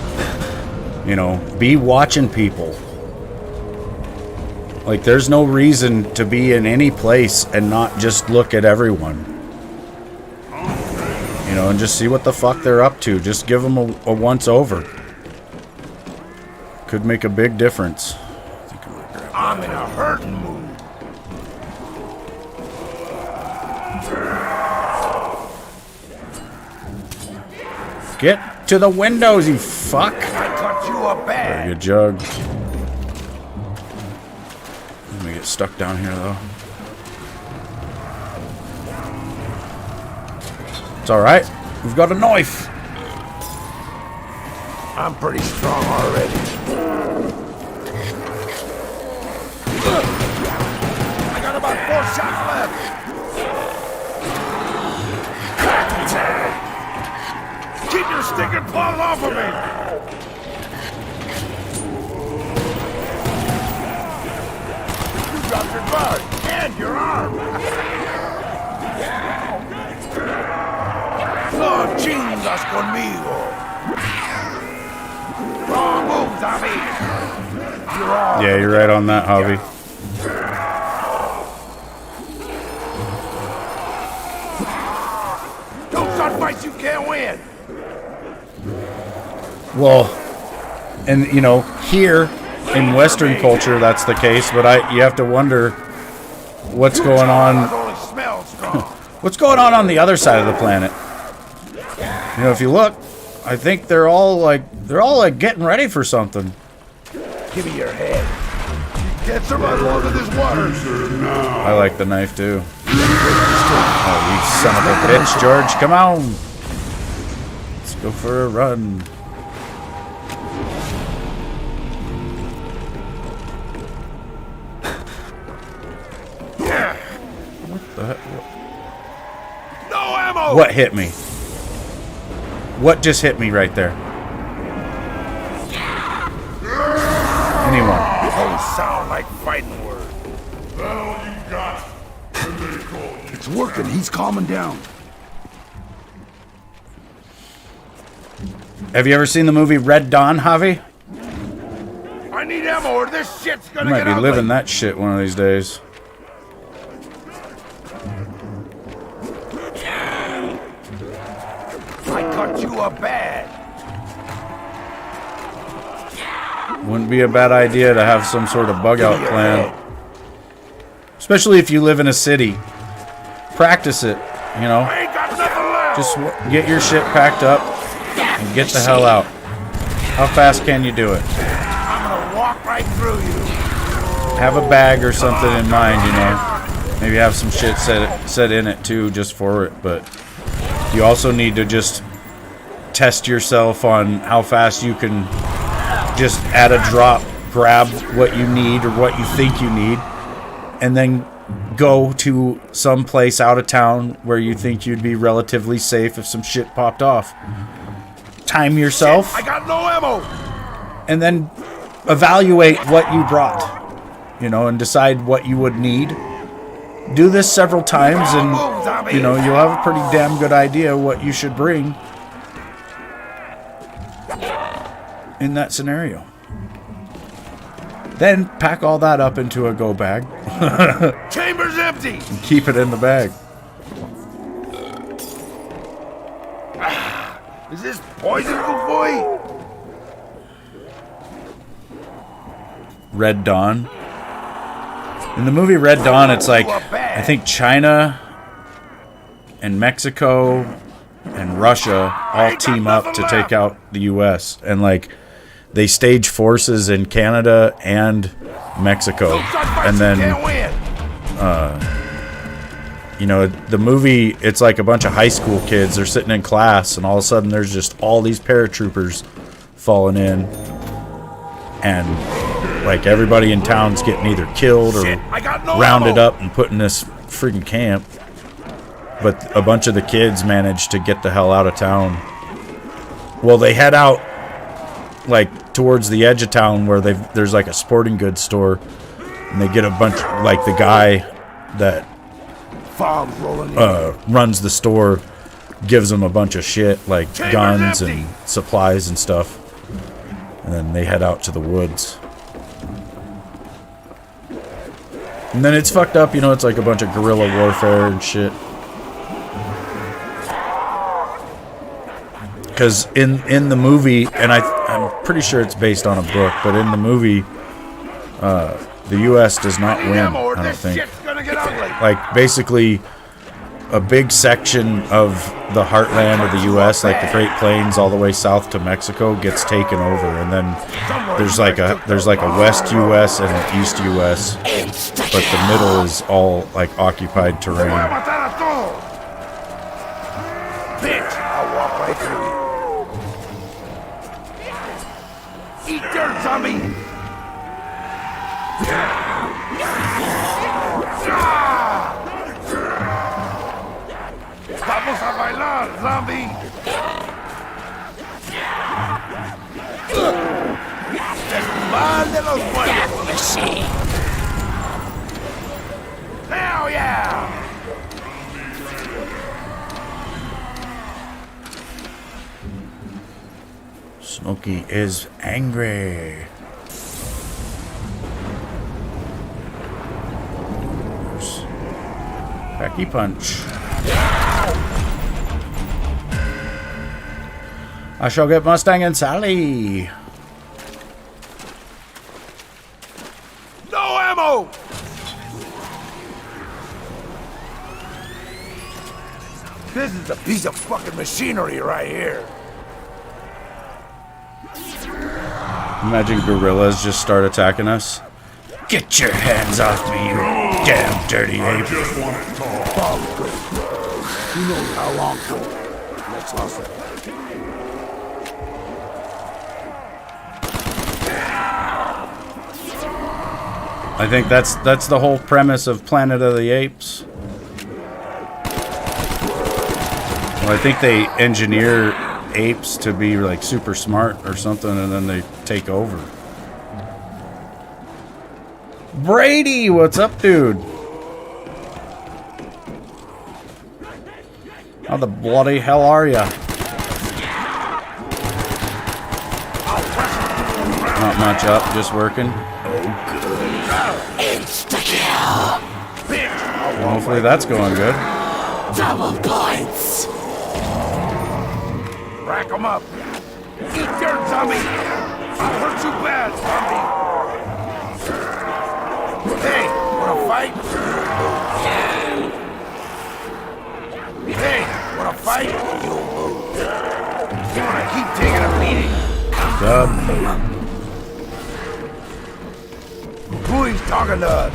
Speaker 1: Be watching people. Like, there's no reason to be in any place and not just look at everyone. And just see what the fuck they're up to. Just give them a once over. Could make a big difference.
Speaker 4: I'm in a hurting mood.
Speaker 1: Get to the windows, you fuck!
Speaker 4: I cut you a bag.
Speaker 1: Very good jug. Let me get stuck down here, though. It's alright. We've got a knife.
Speaker 4: I'm pretty strong already. I got about 4 shots left. Keep your stinking paws off of me! You dropped your guard and your arm. No chingas conmigo. Wrong move, zombie.
Speaker 1: Yeah, you're right on that, Javi.
Speaker 4: Don't start fights you can't win.
Speaker 1: Well, and here in Western culture that's the case, but you have to wonder, what's going on.
Speaker 3: Only smells strong.
Speaker 1: What's going on the other side of the planet? You know, if you look, I think they're all like getting ready for something.
Speaker 3: Give me your head. You can't survive long in this water.
Speaker 1: I like the knife too. Oh, you son of a bitch, George! Come on, let's go for a run. What the heck?
Speaker 3: No ammo.
Speaker 1: What hit me? What just hit me right there? Anyone?
Speaker 3: Those sound like fighting words. It's working. He's calming down.
Speaker 1: Have you ever seen the movie Red Dawn, Javi?
Speaker 3: I need ammo or this shit's
Speaker 1: You
Speaker 3: gonna
Speaker 1: might
Speaker 3: get
Speaker 1: be
Speaker 3: ugly.
Speaker 1: living that shit one of these days.
Speaker 3: I cut you up bad.
Speaker 1: Wouldn't be a bad idea to have some sort of bug out plan. Especially if you live in a city. Practice it, you know.
Speaker 3: I ain't got nothing left.
Speaker 1: Just get your shit packed up and get the hell out. How fast can you do it?
Speaker 3: I'm gonna walk right through you.
Speaker 1: Have a bag or something in mind, you know. Maybe have some shit set in it too, just for it. But you also need to just test yourself on how fast you can just at a drop grab what you need or what you think you need, and then go to some place out of town where you think you'd be relatively safe if some shit popped off. Time yourself.
Speaker 3: I got no ammo.
Speaker 1: And then evaluate what you brought, you know, and decide what you would need. Do this several times and, you know, you'll have a pretty damn good idea what you should bring in that scenario. Then pack all that up into a go bag.
Speaker 3: Chamber's empty.
Speaker 1: And keep it in the bag.
Speaker 3: Is this poison, good boy?
Speaker 1: Red Dawn. In the movie Red Dawn, it's like, I think China and Mexico and Russia all team up to take out the U.S. And, like, they stage forces in Canada and Mexico. And then, you know, the movie, it's like a bunch of high school kids. They're sitting in class, and all of a sudden there's just all these paratroopers falling in. And, like, everybody in town's getting either killed or rounded up and put in this freaking camp. But a bunch of the kids managed to get the hell out of town. Well, they head out, like, towards the edge of town where there's like a sporting goods store, and they get a bunch, like the guy that runs the store gives them a bunch of shit, like guns and supplies and stuff, and then they head out to the woods. And then it's fucked up, you know, it's like a bunch of guerrilla warfare and shit. Because in the movie, and I'm pretty sure it's based on a book, but in the movie, the U.S. does not win, I don't think. Like, basically, a big section of the heartland of the U.S., like the Great Plains all the way south to Mexico, gets taken over. And then there's like a West U.S. and an East U.S., but the middle is all, like, occupied terrain.
Speaker 3: Bitch, I'll walk right through you. Eat dirt, zombie! Vamos a bailar, zombie! Festival de los Muertos! Hell yeah!
Speaker 1: Smokey is angry. Packy punch. I shall get Mustang and Sally.
Speaker 3: No ammo!
Speaker 4: This is a piece of fucking machinery right here.
Speaker 1: Imagine gorillas just start attacking us. Get your hands off me, you damn dirty ape.
Speaker 3: Just want to talk.
Speaker 4: Who knows how long for? Let's hustle.
Speaker 1: I think that's the whole premise of Planet of the Apes. Well, I think they engineer apes to be like super smart or something, and then they take over. Brady, what's up, dude? How the bloody hell are ya? Not much up, just working.
Speaker 5: Insta-kill!
Speaker 1: Well, hopefully that's going good.
Speaker 5: Double points!
Speaker 4: Rack 'em up. Eat dirt, zombie. I'll hurt you bad, zombie. Hey, wanna fight? Hey, wanna fight? You wanna keep taking a beating?
Speaker 1: Dub.
Speaker 4: Who he's talking to us?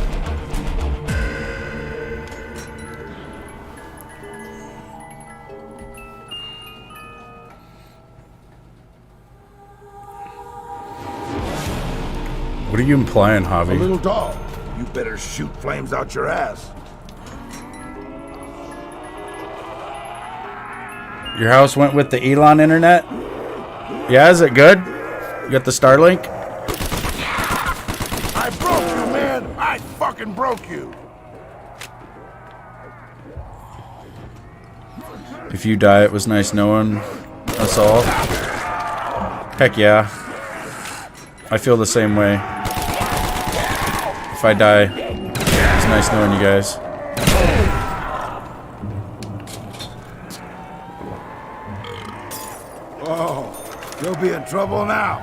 Speaker 1: What are you implying,
Speaker 4: A
Speaker 1: Javi?
Speaker 4: little dog. You better shoot flames out your ass.
Speaker 1: Your house went with the Elon internet? Yeah, is it good? You got the Starlink?
Speaker 4: I broke you, man. I fucking broke you.
Speaker 1: If you die, it was nice knowing us all. Heck yeah. I feel the same way. If I die, it's nice knowing you guys.
Speaker 4: Oh, you'll be in trouble now.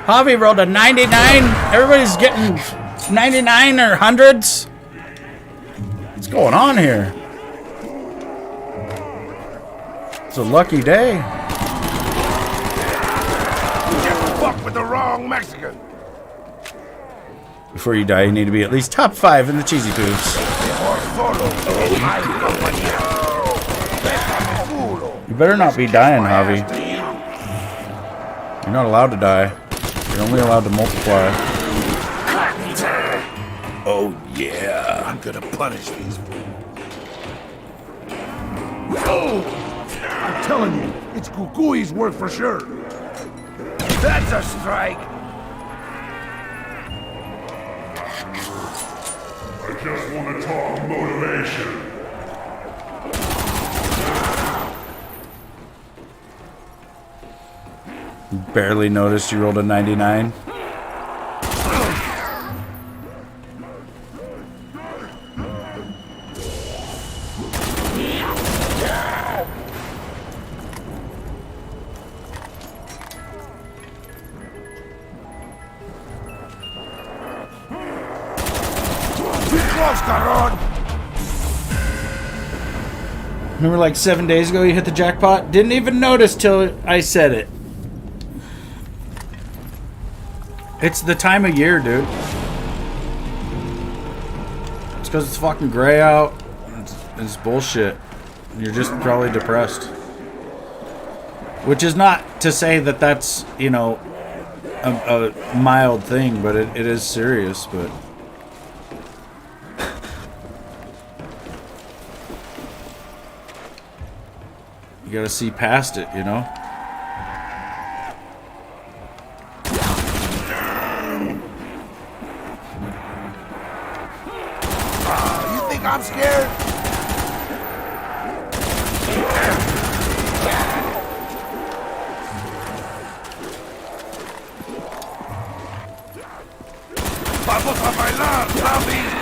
Speaker 1: Javi rolled a 99. Everybody's getting 99 or hundreds. What's going on here? It's a lucky day.
Speaker 4: Just fuck with the wrong Mexican.
Speaker 1: Before you die, you need to be at least top 5 in the cheesy poops. You better not be dying, Javi. You're not allowed to die. You're only allowed to multiply.
Speaker 4: Oh yeah, I'm gonna punish these. Oh, I'm telling you, it's Kukui's work for sure. That's a strike.
Speaker 3: I just want to talk motivation.
Speaker 1: Barely noticed you rolled a 99. Remember like 7 days ago you hit the jackpot? Didn't even notice till I said it. It's the time of year, dude. It's because it's fucking gray out. It's bullshit. You're just probably depressed. Which is not to say that that's, you know, a mild thing, but it is serious, but... You gotta see past it, you know?
Speaker 4: You think I'm scared? Vamos a bailar, zombies!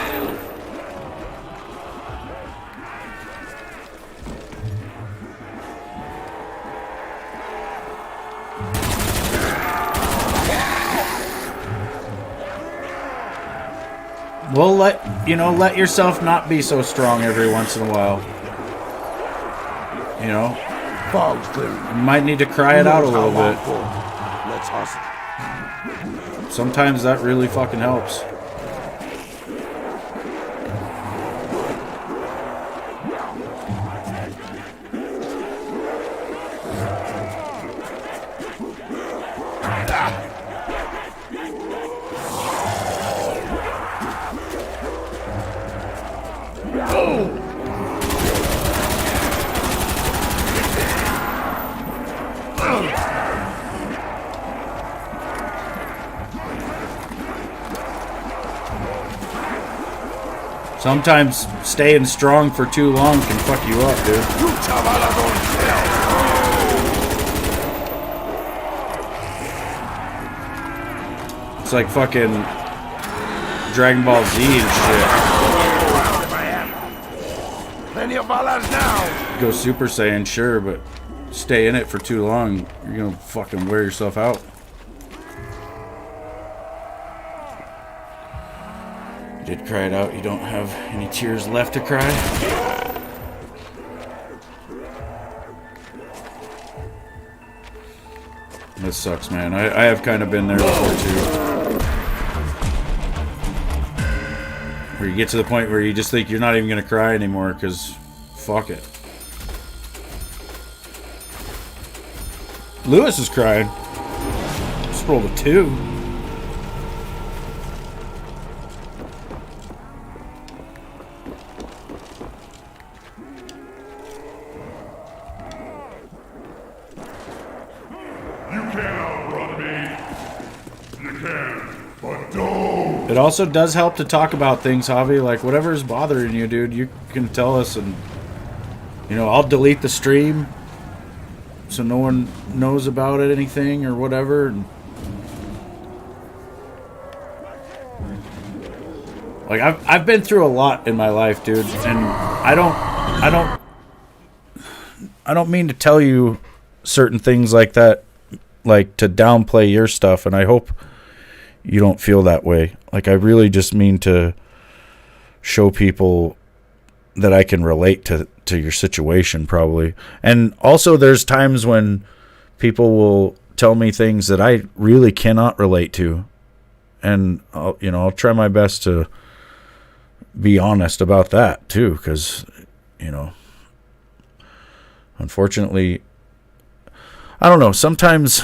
Speaker 1: Well, let yourself not be so strong every once in a while. You know,
Speaker 3: Fog's clearing.
Speaker 1: you might need to cry it out a little bit.
Speaker 3: Let's hustle.
Speaker 1: Sometimes that really fucking helps. Sometimes staying strong for too long can fuck you up, dude. It's like fucking Dragon Ball Z and shit.
Speaker 3: Plenty of balas now.
Speaker 1: Go Super Saiyan, sure, but stay in it for too long, you're gonna fucking wear yourself out. You did cry it out. You don't have any tears left to cry. This sucks, man. I have kind of been there before, too. Where you get to the point where you just think you're not even going to cry anymore, because fuck it. Lewis is crying. Just rolled a 2. It also does help to talk about things, Javi. Like, whatever's bothering you, dude, you can tell us, and, you know, I'll delete the stream so no one knows about it, anything, or whatever. And, like, I've been through a lot in my life, dude, and I don't mean to tell you certain things like that, like, to downplay your stuff, and I hope you don't feel that way. Like, I really just mean to show people that I can relate to your situation, probably. And also, there's times when people will tell me things that I really cannot relate to. And, I'll try my best to be honest about that, too. Because, unfortunately, I don't know. Sometimes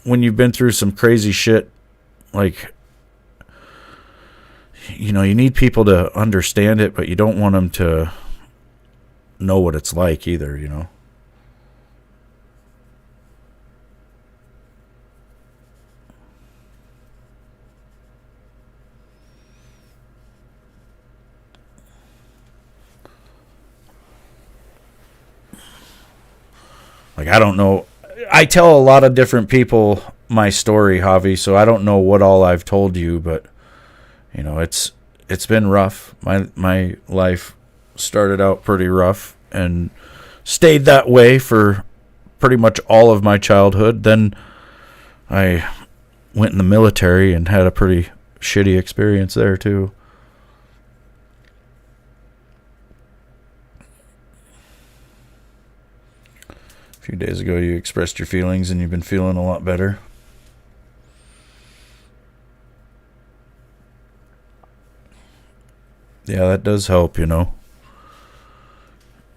Speaker 1: when you've been through some crazy shit, like, you need people to understand it, but you don't want them to know what it's like either, Like, I don't know. I tell a lot of different people my story, Javi, so I don't know what all I've told you, but it's been rough. My life started out pretty rough and stayed that way for pretty much all of my childhood. Then I went in the military and had a pretty shitty experience there too. A few days ago you expressed your feelings and you've been feeling a lot better. Yeah, that does help, You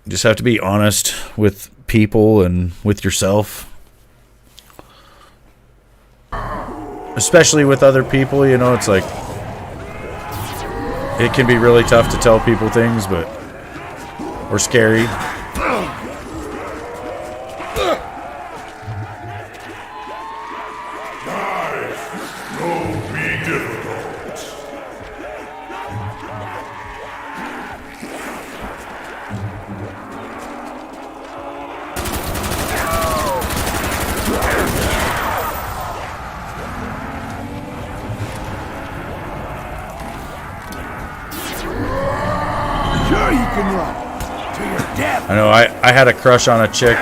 Speaker 1: just have to be honest with people and with yourself. Especially with other people, it's like, it can be really tough to tell people things, or scary. I know, I had a crush on a chick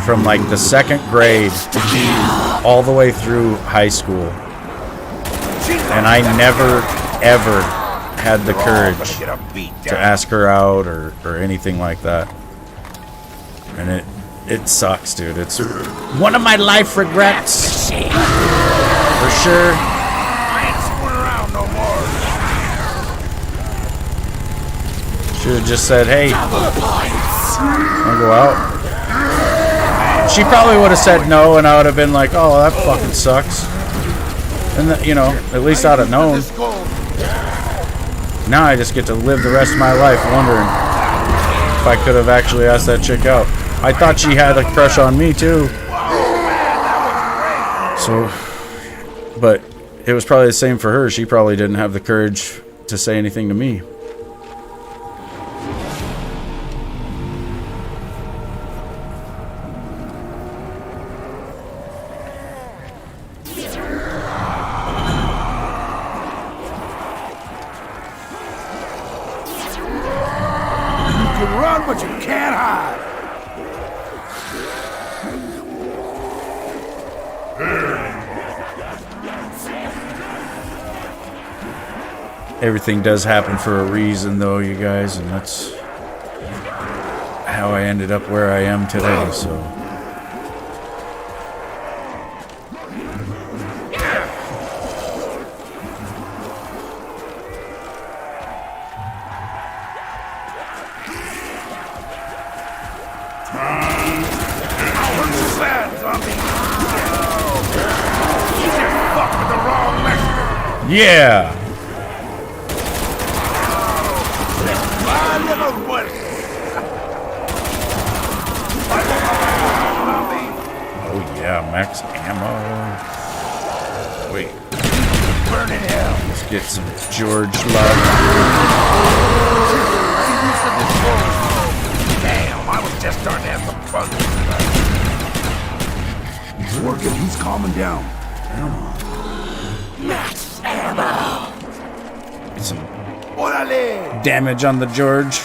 Speaker 1: from like the 2nd grade all the way through high school. And I never, ever had the courage
Speaker 4: Get a beat
Speaker 1: to
Speaker 4: down.
Speaker 1: ask her out or anything like that. And it sucks, dude. It's one of my life regrets. For sure.
Speaker 4: I ain't screwing around no more.
Speaker 1: Should have just said, hey, I'll go out. She probably would have said no, and I would have been like, oh, that fucking sucks. And, you know, at least I'd have known.
Speaker 4: This gold.
Speaker 1: Now I just get to live the rest of my life wondering if I could have actually asked that chick out. I thought she had a crush on me, too. So, but it was probably the same for her. She probably didn't have the courage to say anything to me.
Speaker 4: You can run, but you can't hide.
Speaker 1: Everything does happen for a reason, though, you guys, and that's how I ended up where I am today, so.
Speaker 4: What's that, zombie? You just fucked with the wrong Mexican.
Speaker 1: Yeah!
Speaker 4: My little boy.
Speaker 1: Oh, yeah, max ammo. Wait,
Speaker 4: Burning hell.
Speaker 1: let's get some George Love.
Speaker 4: Damn, I was just starting to have some fun. He's working. He's calming down.
Speaker 5: Max ammo.
Speaker 1: Get some
Speaker 4: Órale.
Speaker 1: damage on the George.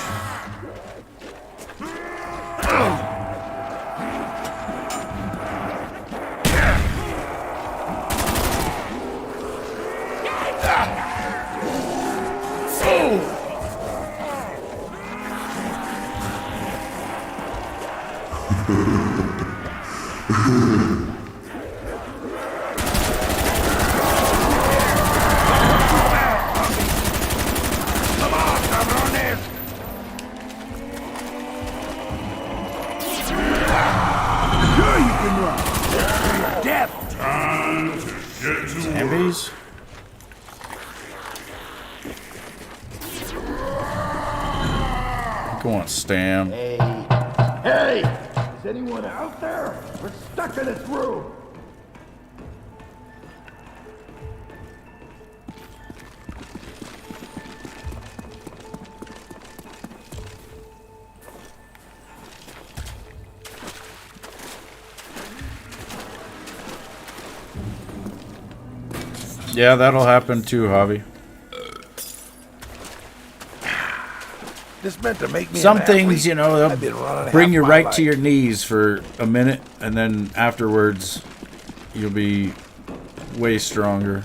Speaker 4: Come on, cabrones. Sure you can run. You're deaf.
Speaker 1: Zombies? Go on, Stam.
Speaker 4: Hey, is anyone out there? We're stuck in this room.
Speaker 1: Yeah, that'll happen too, Javi.
Speaker 4: This meant to make me
Speaker 1: Some
Speaker 4: an
Speaker 1: things,
Speaker 4: athlete.
Speaker 1: you know,
Speaker 4: I've been running
Speaker 1: they'll bring
Speaker 4: half
Speaker 1: you
Speaker 4: my
Speaker 1: right
Speaker 4: life.
Speaker 1: to your knees for a minute, and then afterwards, you'll be way stronger.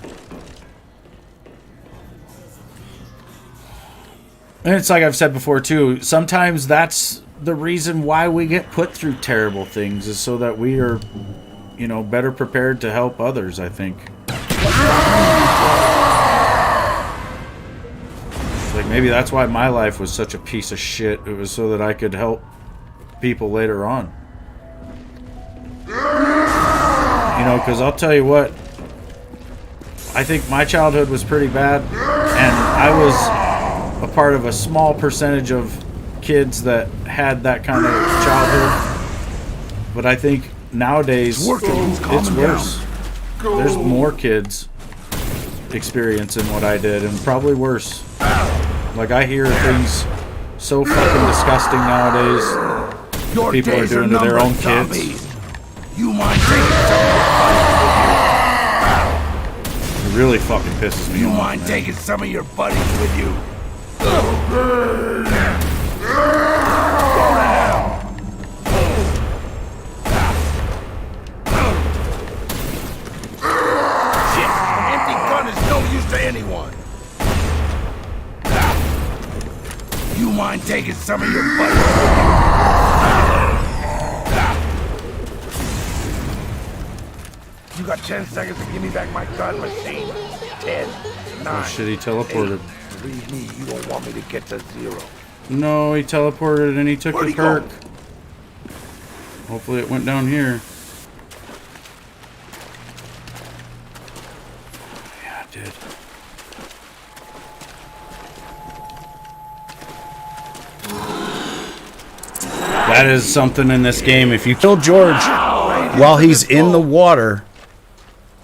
Speaker 1: And it's like I've said before, too, sometimes that's the reason why we get put through terrible things, is so that we are, you know, better prepared to help others, I think. Like, maybe that's why my life was such a piece of shit. It was so that I could help people later on. You know, because I'll tell you what, I think my childhood was pretty bad, and I was a part of a small percentage of kids that had that kind of childhood. But I think nowadays it's worse. There's more kids experiencing what I did, and probably worse. Like, I hear things so fucking disgusting nowadays
Speaker 4: Your
Speaker 1: people are
Speaker 4: days
Speaker 1: doing to their
Speaker 4: numbered,
Speaker 1: own kids.
Speaker 4: zombies. You mind taking some of your buddies with
Speaker 1: It really fucking pisses me
Speaker 4: you? You
Speaker 1: off.
Speaker 4: mind
Speaker 1: man.
Speaker 4: taking some of your buddies with you? Shit, empty gun is no use to anyone. You mind taking some of your buddies? You got 10 seconds to give me back my gun machine. 10, 9.
Speaker 1: Oh shit, he teleported.
Speaker 4: 8. Believe me, you don't want me to get to 0.
Speaker 1: No, he teleported and he took
Speaker 4: Where'd
Speaker 1: the
Speaker 4: he go?
Speaker 1: perk. Hopefully it went down here. Yeah, it did. That is something in this game. If you kill George while he's in the water,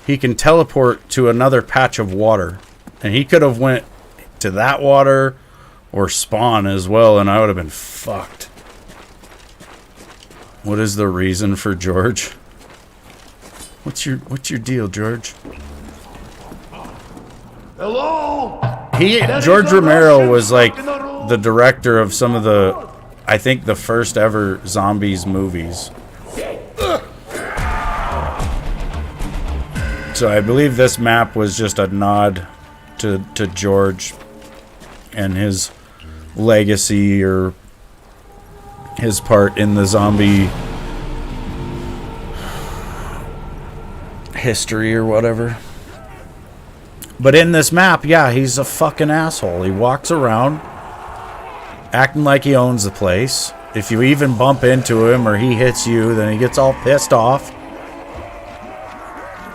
Speaker 1: he can teleport to another patch of water. And he could have went to that water or spawn as well, and I would have been fucked. What is the reason for George? What's your deal, George?
Speaker 3: Hello?
Speaker 1: George Romero was like the director of some of the, I think, the first ever Zombies movies. So I believe this map was just a nod to George and his legacy or his part in the zombie history or whatever. But in this map, yeah, he's a fucking asshole. He walks around acting like he owns the place. If you even bump into him or he hits you, then he gets all pissed off.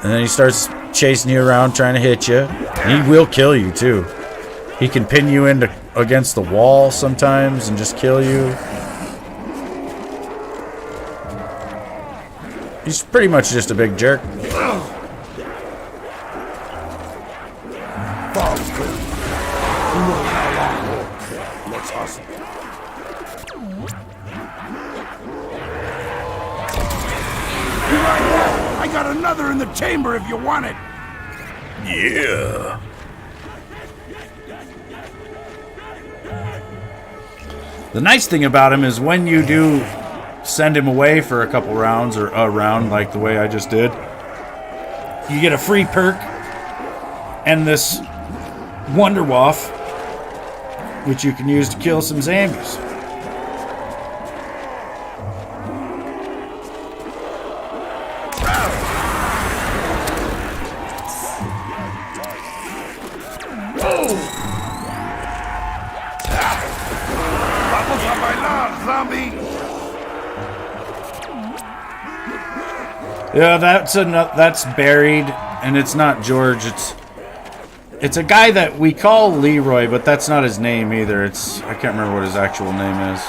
Speaker 1: And then he starts chasing you around trying to hit you. He will kill you too. He can pin you against the wall sometimes and just kill you. He's pretty much just a big jerk.
Speaker 4: Let's hustle. I got another in the chamber if you want it.
Speaker 1: Yeah. The nice thing about him is when you do send him away for a couple rounds or a round like the way I just did, you get a free perk and this Wonder Waff, which you can use to kill some zombies.
Speaker 4: Vamos a bailar, zombie.
Speaker 1: Yeah, that's buried, and it's not George. It's a guy that we call Leroy, but that's not his name either. I can't remember what his actual name is.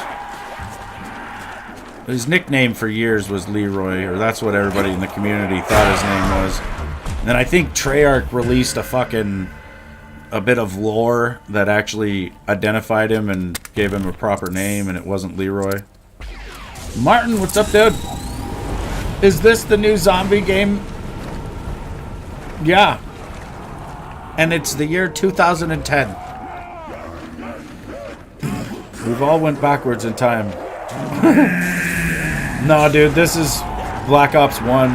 Speaker 1: His nickname for years was Leroy, or that's what everybody in the community thought his name was. And then I think Treyarch released a bit of lore that actually identified him and gave him a proper name, and it wasn't Leroy. Martin, what's up, dude? Is this the new zombie game? Yeah. And it's the year 2010. We've all went backwards in time. No, dude, this is Black Ops 1.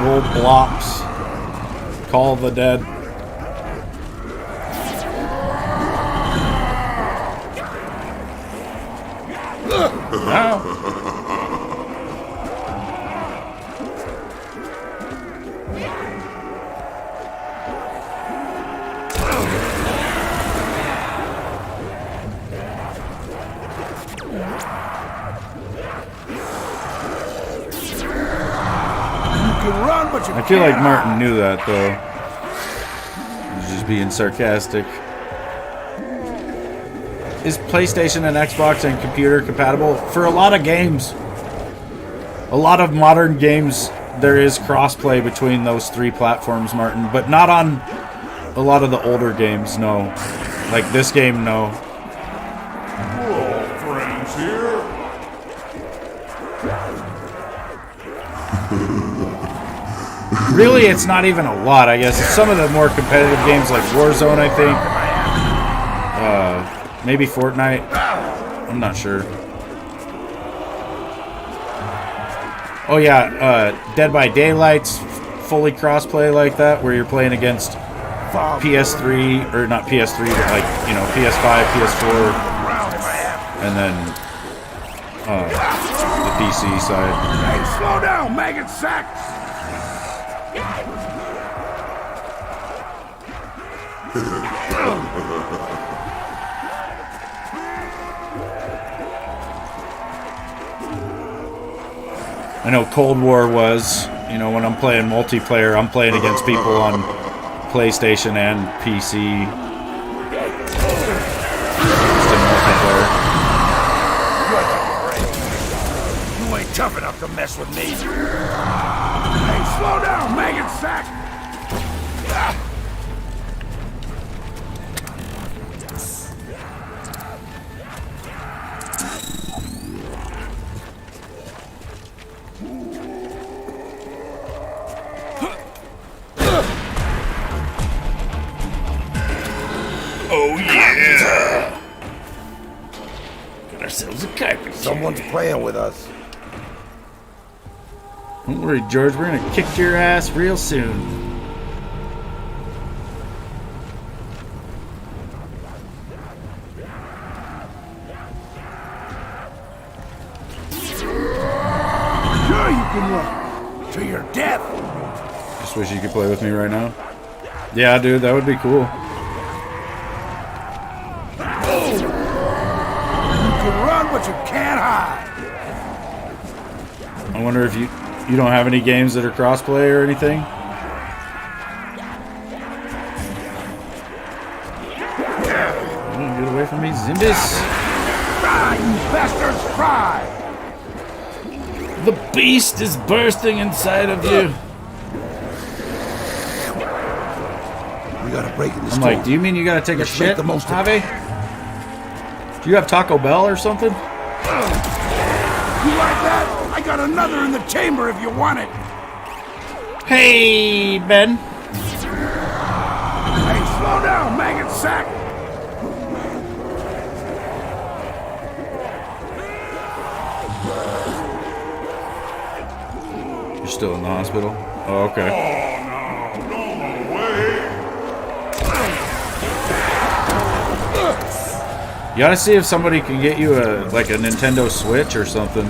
Speaker 1: Old Blops. Call of the Dead. Now.
Speaker 4: Run, but you
Speaker 1: I feel like Martin knew that, though. He's just being sarcastic. Is PlayStation and Xbox and computer compatible? For a lot of games. A lot of modern games, there is crossplay between those three platforms, Martin. But not on a lot of the older games, no. Like this game, no.
Speaker 3: Whoa, friends here.
Speaker 1: Really, it's not even a lot, I guess. It's some of the more competitive games like Warzone, I think. Maybe Fortnite. I'm not sure. Oh yeah, Dead by Daylight's fully crossplay like that, where you're playing against PS3, or not PS3, but like, you know, PS5, PS4, and then the PC side.
Speaker 3: Hey, slow down, maggot sack!
Speaker 1: I know Cold War was, you know, when I'm playing multiplayer, I'm playing against people on PlayStation and PC. Just in multiplayer.
Speaker 3: You ain't tough enough to mess with me. Hey, slow down, maggot sack!
Speaker 1: Oh yeah! Got ourselves a carpet.
Speaker 3: Someone's playing with us.
Speaker 1: Don't worry, George. We're gonna kick your ass real soon.
Speaker 3: Sure you can run. To your death.
Speaker 1: Just wish you could play with me right now. Yeah, dude, that would be cool.
Speaker 3: You can run, but you can't hide.
Speaker 1: I wonder if you don't have any games that are crossplay or anything. Get away from me, Zombies!
Speaker 3: Cry, you bastards, cry!
Speaker 1: The beast is bursting inside of you.
Speaker 3: We gotta break in the
Speaker 1: I'm
Speaker 3: store.
Speaker 1: like, do you mean you gotta take
Speaker 3: Let's
Speaker 1: a
Speaker 3: make
Speaker 1: shit,
Speaker 3: the most of it.
Speaker 1: Javi? Do you have Taco Bell or something?
Speaker 3: You like that? I got another in the chamber if you want it.
Speaker 1: Hey, Ben.
Speaker 3: Hey, slow down, maggot sack!
Speaker 1: You're still in the hospital? Oh, okay. You gotta see if somebody can get you a Nintendo Switch or something.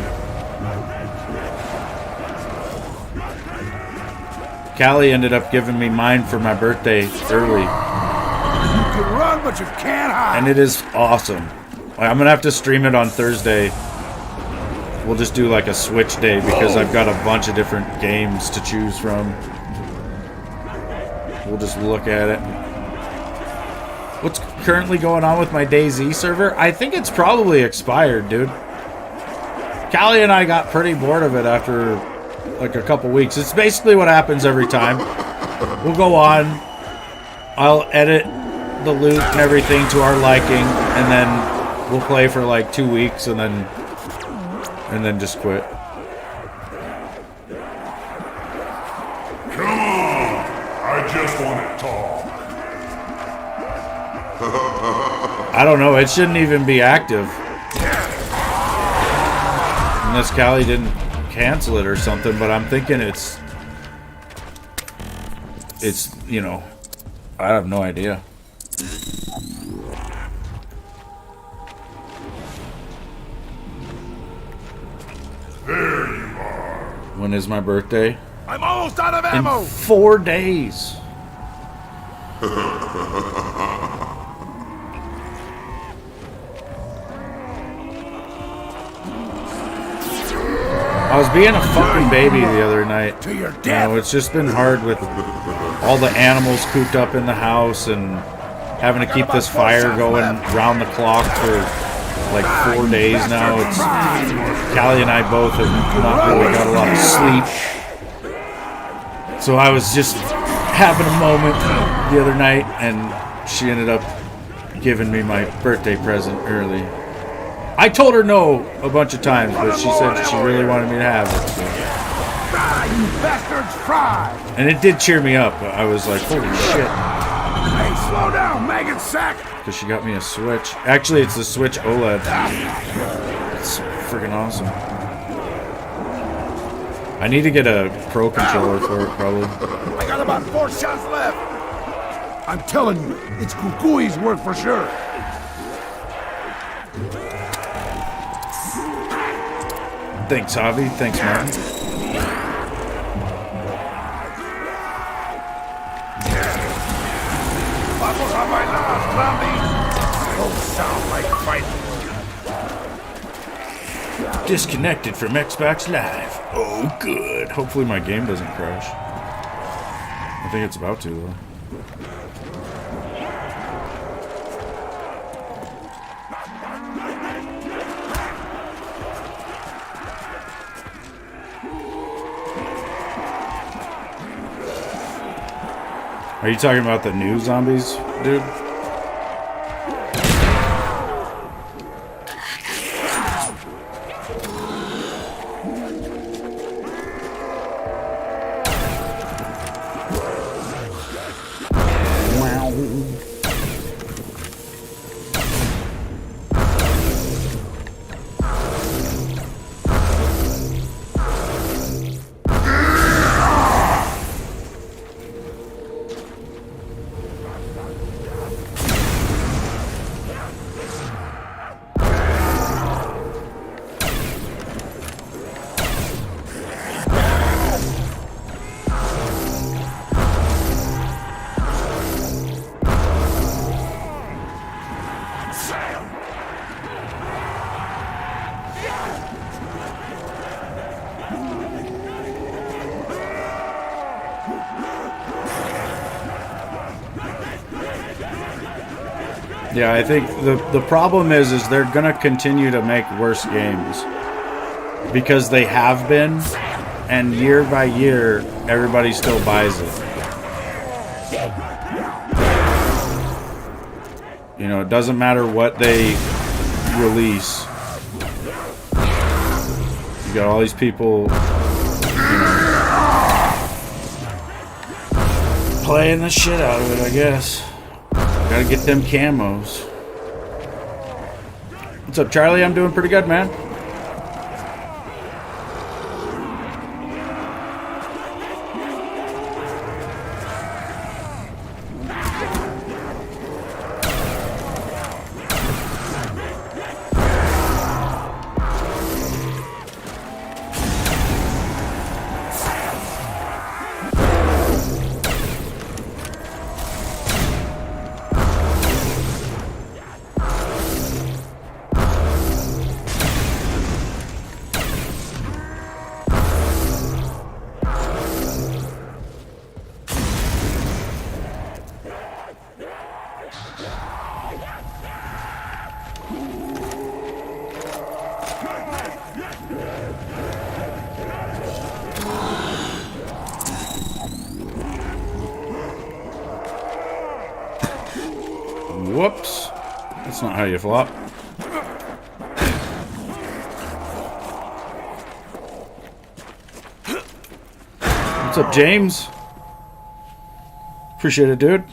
Speaker 1: Callie ended up giving me mine for my birthday early,
Speaker 3: You can run, but you can't hide.
Speaker 1: and it is awesome. I'm gonna have to stream it on Thursday. We'll just do like a Switch day because I've got a bunch of different games to choose from. We'll just look at it. What's currently going on with my DayZ server? I think it's probably expired, dude. Callie and I got pretty bored of it after like a couple weeks. It's basically what happens every time. We'll go on, I'll edit the loot and everything to our liking, and then we'll play for like 2 weeks and then just quit.
Speaker 4: Come on! I just want to talk.
Speaker 1: I don't know, it shouldn't even be active. Unless Callie didn't cancel it or something, but I'm thinking it's, you know, I have no idea.
Speaker 4: There you are.
Speaker 1: When is my birthday?
Speaker 3: I'm almost out of
Speaker 1: In
Speaker 3: ammo!
Speaker 1: 4 days. I was being a fucking baby the other night.
Speaker 3: To your
Speaker 1: You
Speaker 3: death!
Speaker 1: know, it's just been hard with all the animals cooped up in the house and having to keep this fire going round the clock for like 4 days now. It's Callie and I both have not really got a lot of sleep. So I was just having a moment the other night, and she ended up giving me my birthday present early. I told her no a bunch of times, but she said she really wanted me to have it. So.
Speaker 3: Cry, you bastards, cry!
Speaker 1: And it did cheer me up. I was like, holy shit.
Speaker 3: Hey, slow down, maggot sack!
Speaker 1: Because she got me a Switch. Actually, it's the Switch OLED. It's freaking awesome. I need to get a Pro controller for it, probably.
Speaker 3: I got about 4 shots left!
Speaker 4: I'm telling you, it's Kukui's work for sure.
Speaker 1: Thanks, Javi. Thanks, Martin.
Speaker 4: Vamos a bailar, zombies! Don't sound like fighting.
Speaker 1: Disconnected from Xbox Live. Oh, good. Hopefully my game doesn't crash. I think it's about to, though. Are you talking about the new zombies, dude? Yeah, I think the problem is they're gonna continue to make worse games because they have been, and year by year everybody still buys it. You know, it doesn't matter what they release. You got all these people, you know, playing the shit out of it, I guess. Gotta get them camos. What's up, Charlie? I'm doing pretty good, man. Whoops. That's not how you flop. What's up, James? Appreciate it, dude.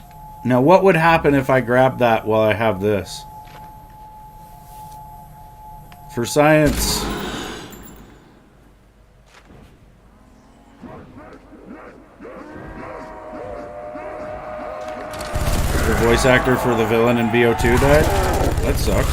Speaker 1: Now, what would happen if I grab that while I have this? For science. The voice actor for the villain in BO2 died? That sucks.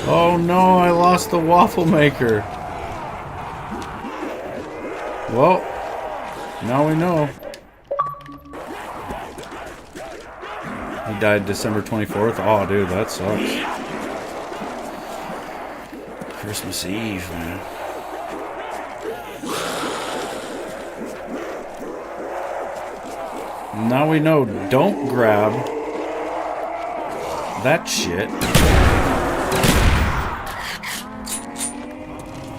Speaker 1: Oh no, I lost the waffle maker. Well, now we know. He died December 24th. Oh, dude, that sucks. Christmas Eve, man. Now we know. Don't grab that shit.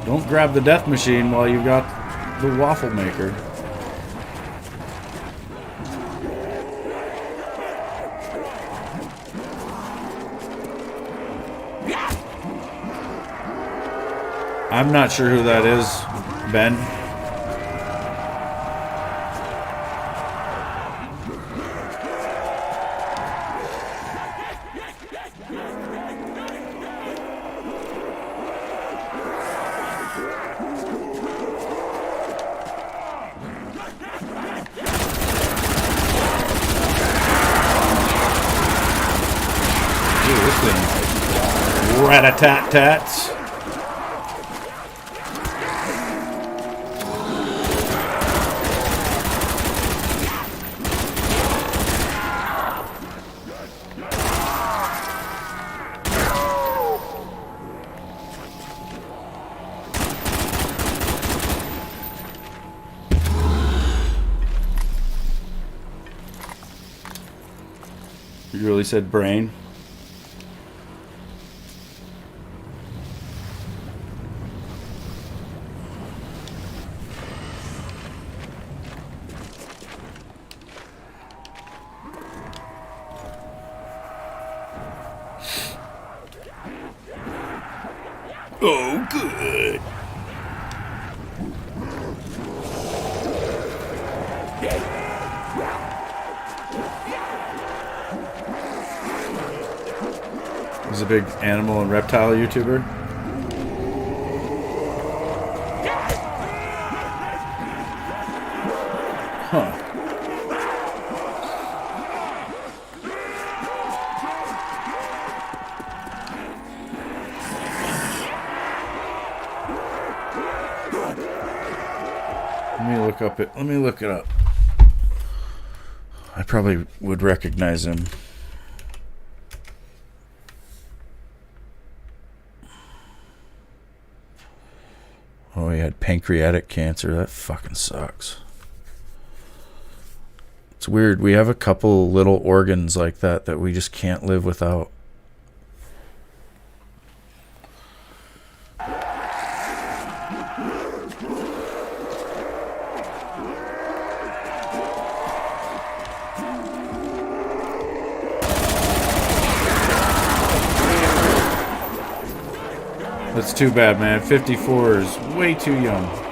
Speaker 1: Don't grab the death machine while you got the waffle maker. I'm not sure who that is, Ben. clean. Rat-a-tat-tats. You really said brain? Oh, good. He's a big animal and reptile YouTuber. Huh. Let me look it up. I probably would recognize him. Oh, he had pancreatic cancer. That fucking sucks. It's weird. We have a couple little organs like that we just can't live without. That's too bad, man. 54 is way too young.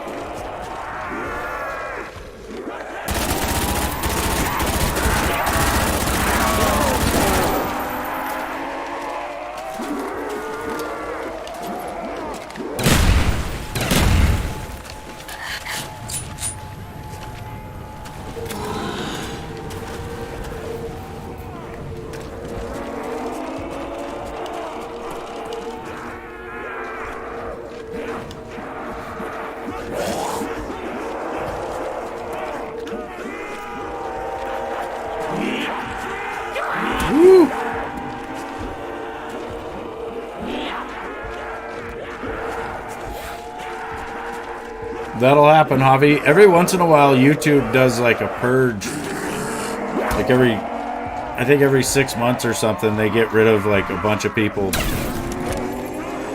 Speaker 1: That'll happen, Javi. Every once in a while, YouTube does like a purge. Like I think every 6 months or something, they get rid of like a bunch of people.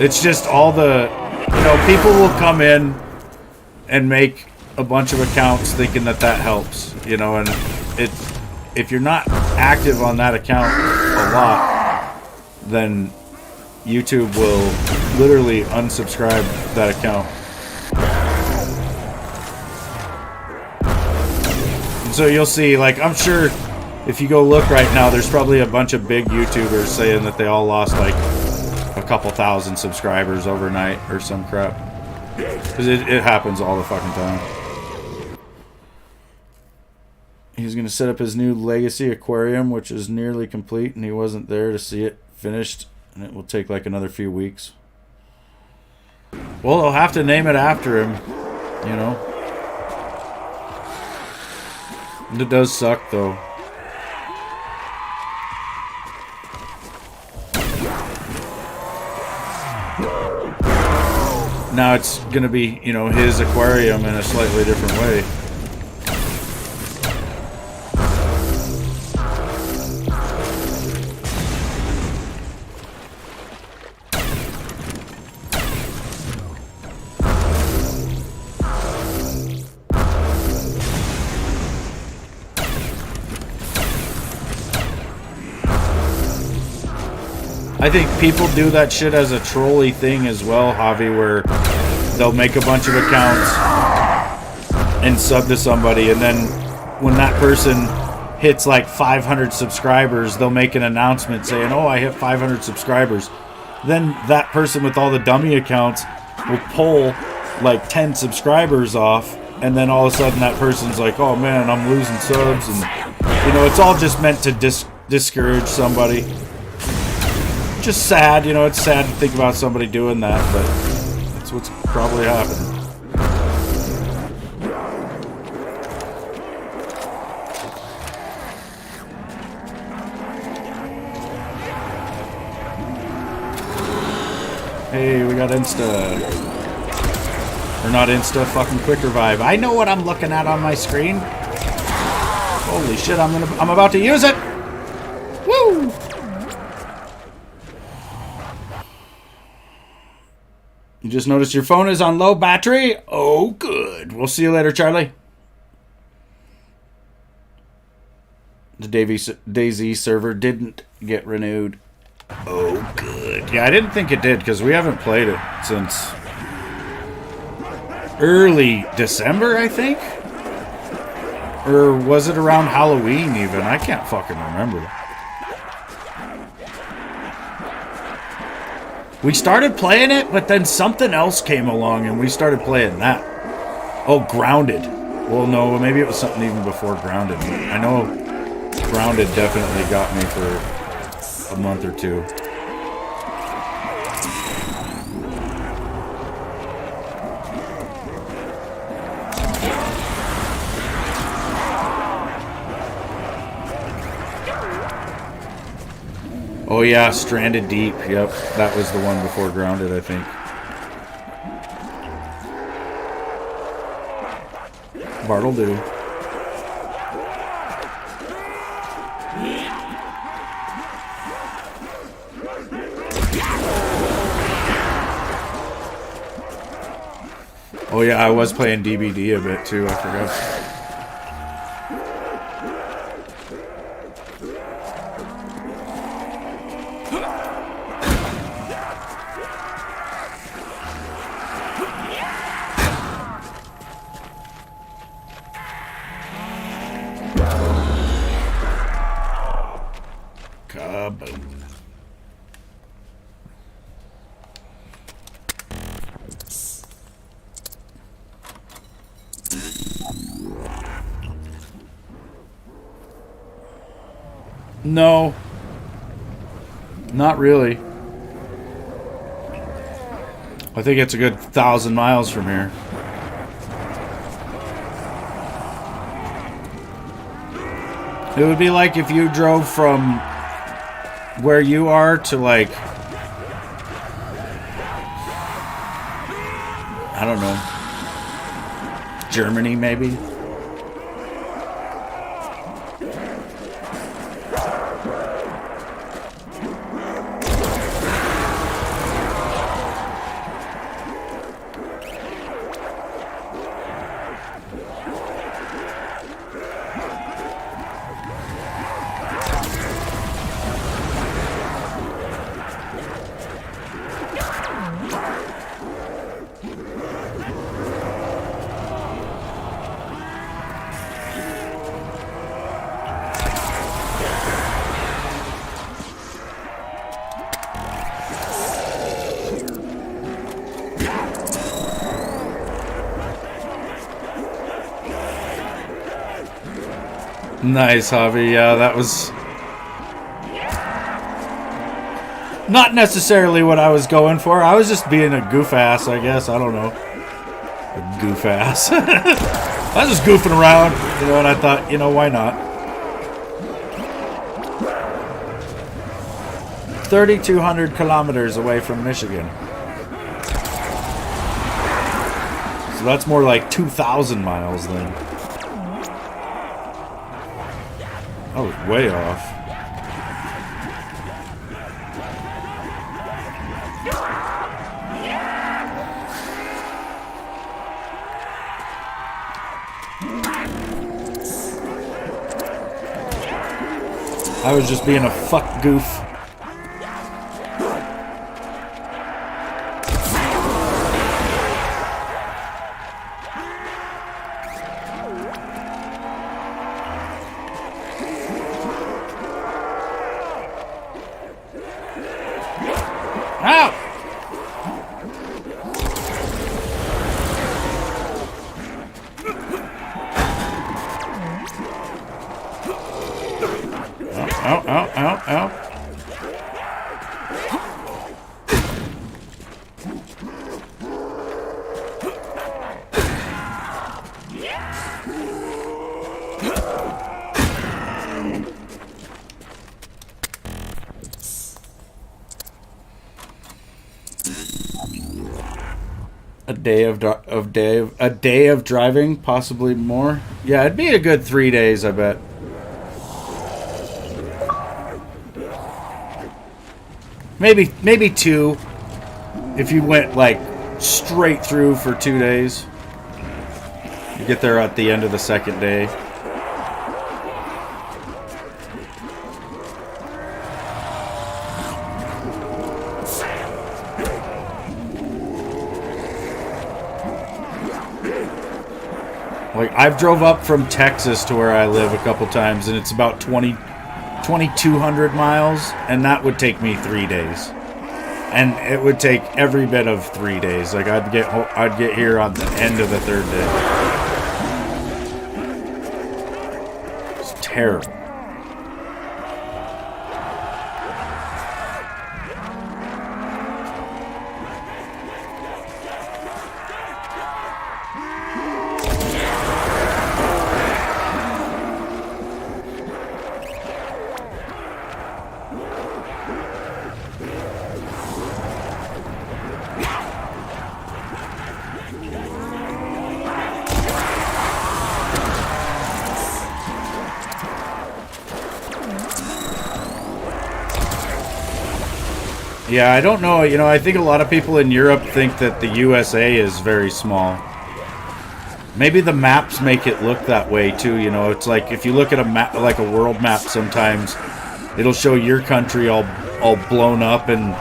Speaker 1: It's just all the, people will come in and make a bunch of accounts thinking that helps, and if you're not active on that account a lot, then YouTube will literally unsubscribe that account. So you'll see, like, I'm sure if you go look right now, there's probably a bunch of big YouTubers saying that they all lost like a couple thousand subscribers overnight or some crap. Because it happens all the fucking time. He's going to set up his new Legacy aquarium, which is nearly complete, and he wasn't there to see it finished, and it will take like another few weeks. Well, they'll have to name it after him, It does suck, though. Now it's going to be, his aquarium in a slightly different way. I think people do that shit as a trolly thing as well, Javi, where they'll make a bunch of accounts and sub to somebody, and then when that person hits like 500 subscribers, they'll make an announcement saying, oh, I hit 500 subscribers. Then that person with all the dummy accounts will pull like 10 subscribers off, and then all of a sudden that person's like, oh man, I'm losing subs, and it's all just meant to discourage somebody. Which just sad, you know, it's sad to think about somebody doing that, but that's what's probably happening. Hey, we got Insta. Or not Insta, fucking Quick Revive. I know what I'm looking at on my screen. Holy shit, I'm about to use it! Woo! You just noticed your phone is on low battery? Oh, good. We'll see you later, Charlie. The DayZ server didn't get renewed. Oh, good. Yeah, I didn't think it did, because we haven't played it since early December, I think? Or was it around Halloween, even? I can't fucking remember. We started playing it, but then something else came along, and we started playing that. Oh, Grounded. Well, no, maybe it was something even before Grounded. I know Grounded definitely got me for a month or two. Oh yeah, Stranded Deep. Yep, that was the one before Grounded, I think. Bart'll do. Oh yeah, I was playing DBD a bit too, I forgot. Kaboom. No. Not really. I think it's a good 1,000 miles from here. It would be like if you drove from where you are to, like, I don't know, Germany maybe. Nice, Javi. Yeah, that was not necessarily what I was going for. I was just being a goof ass, I guess. I don't know. A goof ass. I was just goofing around, you know, and I thought, you know, why not? 3,200 kilometers away from Michigan. So that's more like 2,000 miles then. I was way off. I was just being a fuck goof. A day of driving, possibly more. Yeah, it'd be a good 3 days, I bet. Maybe 2 if you went like straight through for 2 days. You get there at the end of the second day. Like, I've drove up from Texas to where I live a couple times, and it's about 2,200 miles, and that would take me 3 days. And it would take every bit of 3 days. Like, I'd get here on the end of the third day. It's terrible. Yeah, I don't know. You know, I think a lot of people in Europe think that the USA is very small. Maybe the maps make it look that way too. You know, it's like if you look at a map, like a world map, sometimes it'll show your country all blown up and,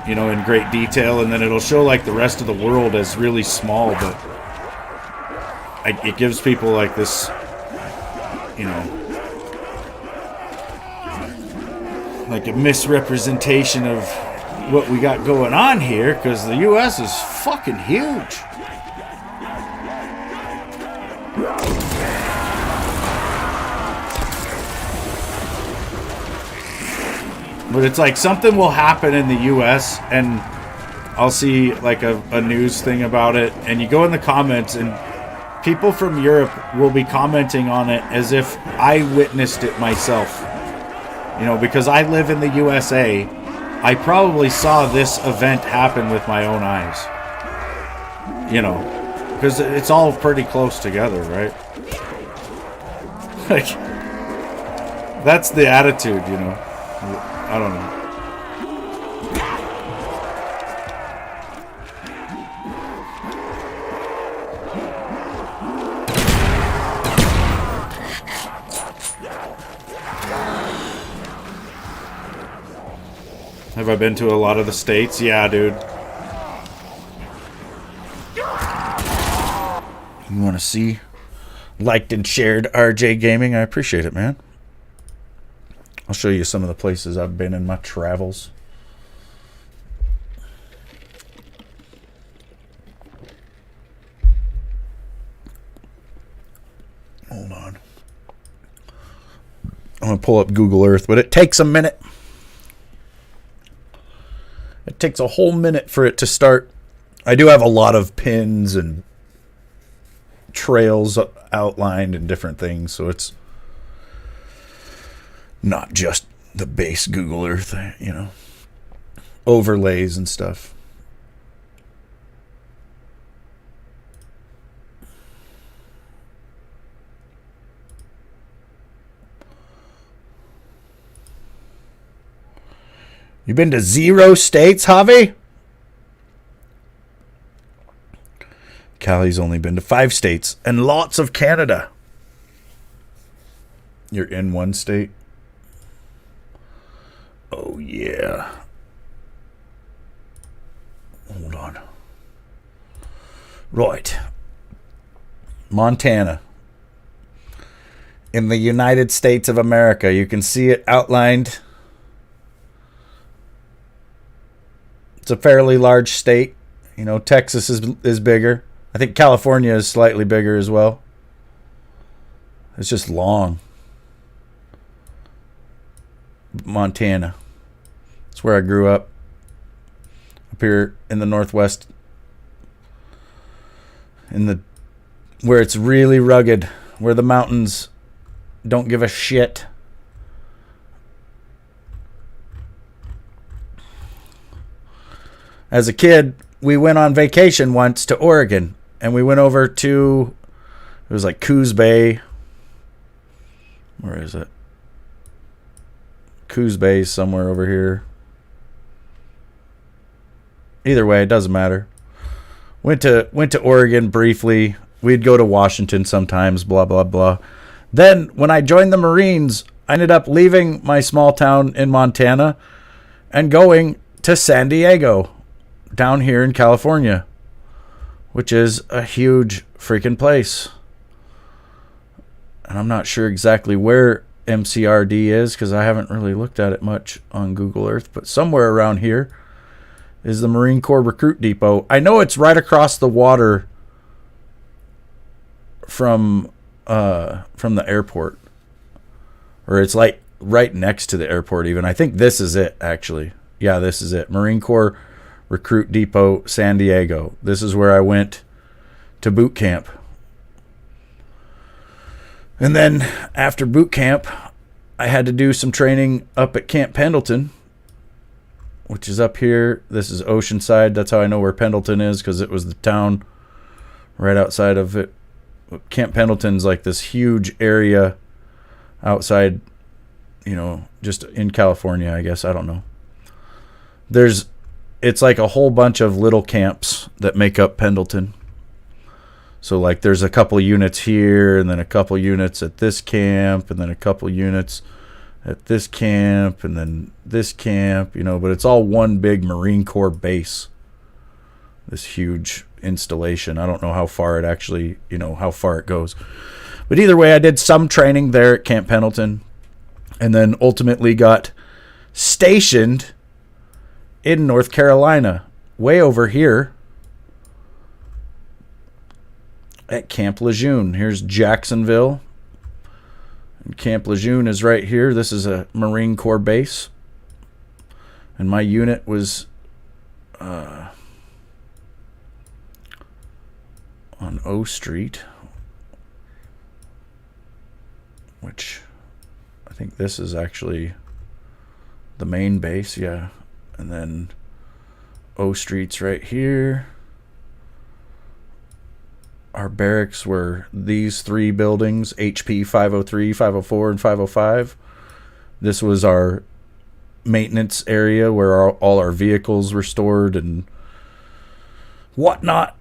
Speaker 1: you know, in great detail, and then it'll show like the rest of the world as really small. But it gives people like this, you know, like a misrepresentation of what we got going on here, because the U.S. is fucking huge. But it's like something will happen in the U.S. and I'll see like a news thing about it, and you go in the comments and people from Europe will be commenting on it as if I witnessed it myself. You know, because I live in the USA, I probably saw this event happen with my own eyes. You know, because it's all pretty close together, right? Like, that's the attitude, you know. I don't know. Have I been to a lot of the states? Yeah, dude. You want to see? Liked and shared RJ Gaming. I appreciate it, man. I'll show you some of the places I've been in my travels. Hold on. I'm going to pull up Google Earth, but it takes a minute. It takes a whole minute for it to start. I do have a lot of pins and trails outlined and different things, so it's not just the base Google Earth, you know, overlays and stuff. You been to 0 states, Javi? Callie's only been to 5 states and lots of Canada. You're in 1 state? Oh, yeah. Hold on. Right. Montana. In the United States of America. You can see it outlined. It's a fairly large state. You know, Texas is bigger. I think California is slightly bigger as well. It's just long. Montana. That's where I grew up. Up here in the Northwest. Where it's really rugged. Where the mountains don't give a shit. As a kid, we went on vacation once to Oregon, and we went over to, it was like Coos Bay. Where is it? Coos Bay somewhere over here. Either way, it doesn't matter. Went to Oregon briefly. We'd go to Washington sometimes, blah, blah, blah. Then when I joined the Marines, I ended up leaving my small town in Montana and going to San Diego down here in California, which is a huge freaking place. And I'm not sure exactly where MCRD is because I haven't really looked at it much on Google Earth, but somewhere around here is the Marine Corps Recruit Depot. I know it's right across the water from the airport, or it's like right next to the airport even. I think this is it, actually. Yeah, this is it. Marine Corps Recruit Depot, San Diego. This is where I went to boot camp. And then after boot camp, I had to do some training up at Camp Pendleton, which is up here. This is Oceanside. That's how I know where Pendleton is, because it was the town right outside of it. Camp Pendleton's like this huge area outside, just in California, I guess. I don't know. It's like a whole bunch of little camps that make up Pendleton. So like there's a couple units here, and then a couple units at this camp, and then a couple units at this camp, and then this camp, but it's all one big Marine Corps base. This huge installation. I don't know how far it actually, how far it goes. But either way, I did some training there at Camp Pendleton, and then ultimately got stationed in North Carolina, way over here at Camp Lejeune. Here's Jacksonville. And Camp Lejeune is right here. This is a Marine Corps base. And my unit was on O Street, which I think this is actually the main base, yeah. And then O Street's right here. Our barracks were these three buildings, HP 503, 504, and 505. This was our maintenance area where all our vehicles were stored and whatnot.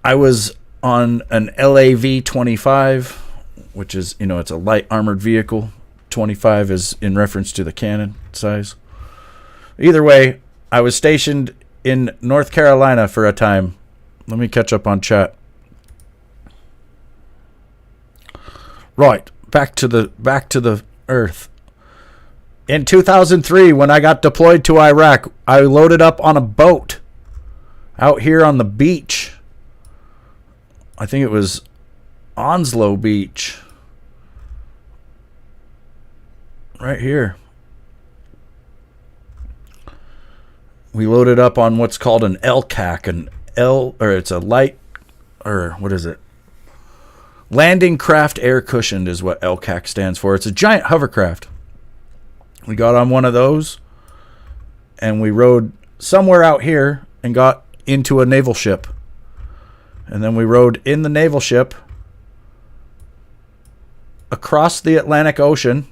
Speaker 1: I was on an LAV 25, which is, it's a light armored vehicle. 25 is in reference to the cannon size. Either way, I was stationed in North Carolina for a time. Let me catch up on chat. Right, back to the earth. In 2003, when I got deployed to Iraq, I loaded up on a boat out here on the beach. I think it was Onslow Beach. Right here. We loaded up on what's called an LCAC, it's a light, or what is it? Landing Craft Air Cushioned is what LCAC stands for. It's a giant hovercraft. We got on one of those, and we rode somewhere out here and got into a naval ship. And then we rode in the naval ship across the Atlantic Ocean.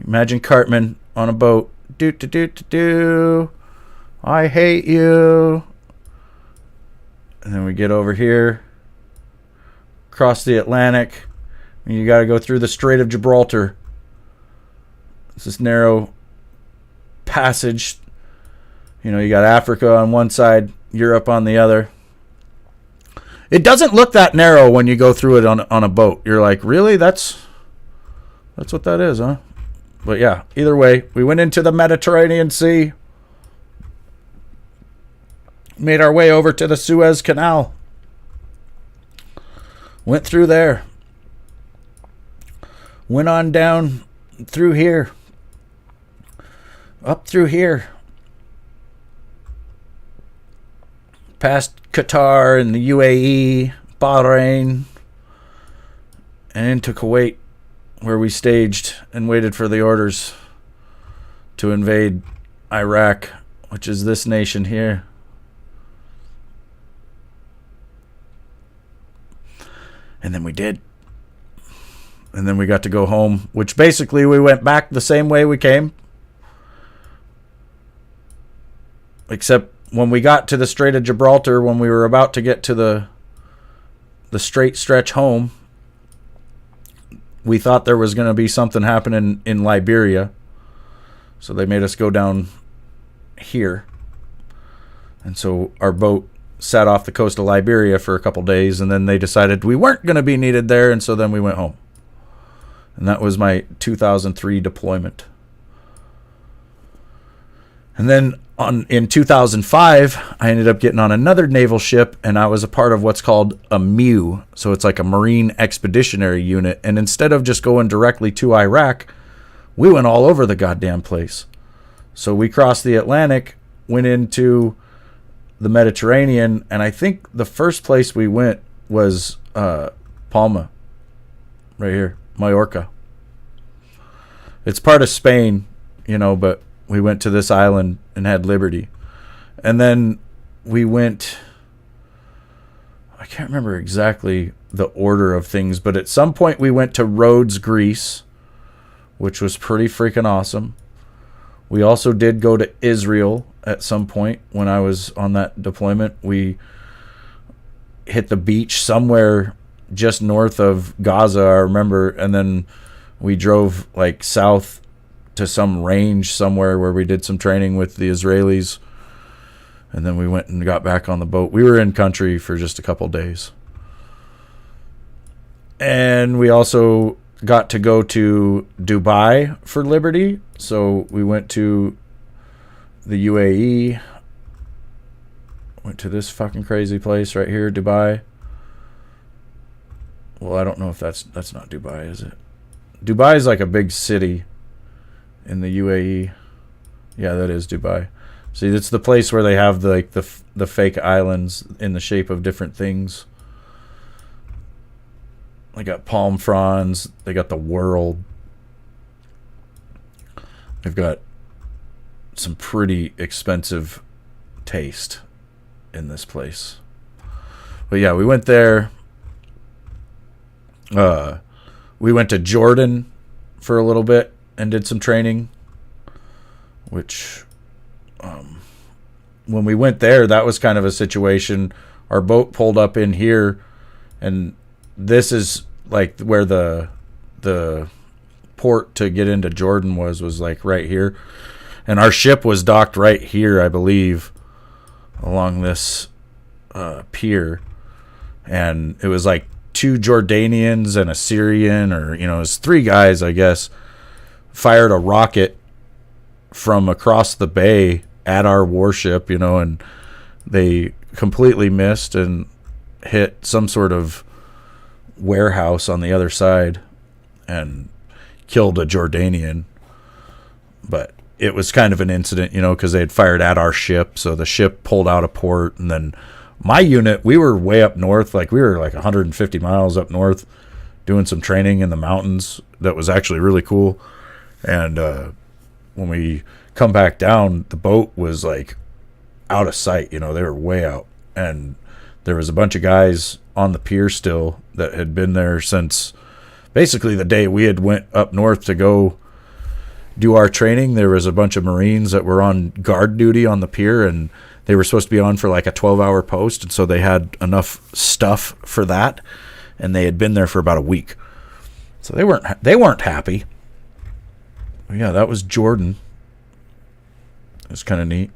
Speaker 1: Imagine Cartman on a boat. Do do do do do. I hate you. And then we get over here, across the Atlantic, and you got to go through the Strait of Gibraltar. It's this narrow passage. You got Africa on one side, Europe on the other. It doesn't look that narrow when you go through it on a boat. You're like, really? That's what that is, huh? But yeah, either way, we went into the Mediterranean Sea, made our way over to the Suez Canal, went through there, went on down through here, up through here, past Qatar and the UAE, Bahrain, and into Kuwait, where we staged and waited for the orders to invade Iraq, which is this nation here. And then we did. And then we got to go home, which basically we went back the same way we came. Except when we got to the Strait of Gibraltar, when we were about to get to the straight stretch home, we thought there was going to be something happening in Liberia. So they made us go down here. And so our boat sat off the coast of Liberia for a couple days, and then they decided we weren't going to be needed there, and so then we went home. And that was my 2003 deployment. And then in 2005, I ended up getting on another naval ship, and I was a part of what's called a MEU. So it's like a Marine Expeditionary Unit. And instead of just going directly to Iraq, we went all over the goddamn place. So we crossed the Atlantic, went into the Mediterranean, and I think the first place we went was Palma, right here, Mallorca. It's part of Spain, but we went to this island and had liberty. And then we went, I can't remember exactly the order of things, but at some point we went to Rhodes, Greece, which was pretty freaking awesome. We also did go to Israel at some point when I was on that deployment. We hit the beach somewhere just north of Gaza, I remember, and then we drove like south to some range somewhere where we did some training with the Israelis, and then we went and got back on the boat. We were in country for just a couple days. And we also got to go to Dubai for liberty. So we went to the UAE, went to this fucking crazy place right here, Dubai. Well, I don't know if that's not Dubai, is it? Dubai is like a big city in the UAE. Yeah, that is Dubai. See, it's the place where they have the fake islands in the shape of different things. They got palm fronds. They got the world. They've got some pretty expensive taste in this place. But yeah, we went there. We went to Jordan for a little bit and did some training, which when we went there, that was kind of a situation. Our boat pulled up in here, and this is like where the port to get into Jordan was like right here, and our ship was docked right here, I believe, along this pier. And it was like 2 Jordanians and a Syrian, or it was 3 guys, I guess, fired a rocket from across the bay at our warship, and they completely missed and hit some sort of warehouse on the other side and killed a Jordanian. But it was kind of an incident, because they had fired at our ship, so the ship pulled out of port. And then my unit, we were way up north, like we were like 150 miles up north doing some training in the mountains that was actually really cool. And when we come back down, the boat was like out of sight. They were way out. And there was a bunch of guys on the pier still that had been there since basically the day we had went up north to go do our training. There was a bunch of Marines that were on guard duty on the pier, and they were supposed to be on for like a 12-hour post. And so they had enough stuff for that, and they had been there for about a week. So they weren't happy. Yeah, that was Jordan. It's kind of neat.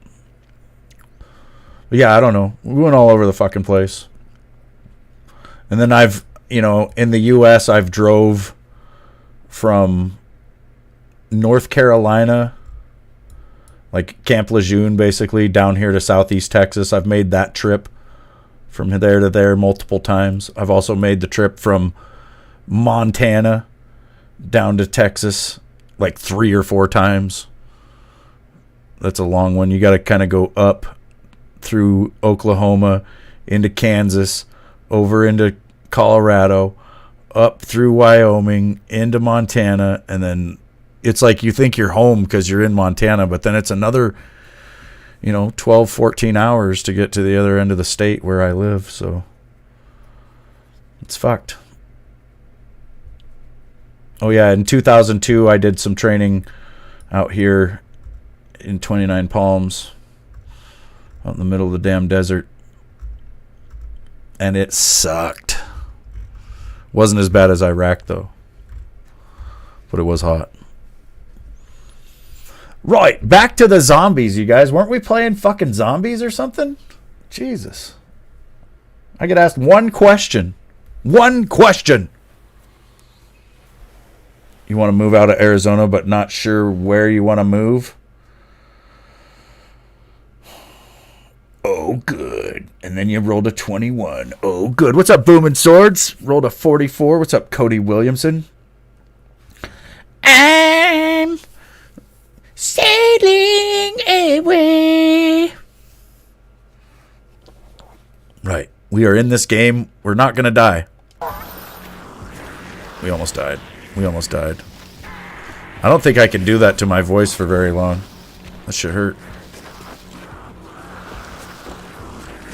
Speaker 1: But yeah, I don't know. We went all over the fucking place. And then I've, in the U.S., I've drove from North Carolina, like Camp Lejeune, basically, down here to Southeast Texas. I've made that trip from there to there multiple times. I've also made the trip from Montana down to Texas like 3 or 4 times. That's a long one. You got to kind of go up through Oklahoma, into Kansas, over into Colorado, up through Wyoming, into Montana, and then it's like you think you're home because you're in Montana, but then it's another, 12, 14 hours to get to the other end of the state where I live, so it's fucked. Oh yeah, in 2002 I did some training out here in 29 Palms, out in the middle of the damn desert, and it sucked. Wasn't as bad as Iraq though, but it was hot. Right, back to the zombies, you guys. Weren't we playing fucking zombies or something? Jesus. I get asked one question. One question. You want to move out of Arizona but not sure where you want to move? Oh, good. And then you rolled a 21. Oh, good. What's up, Booming Swords? Rolled a 44. What's up, Cody Williamson? I'm sailing away. Right. We are in this game. We're not going to die. We almost died. We almost died. I don't think I can do that to my voice for very long. That should hurt.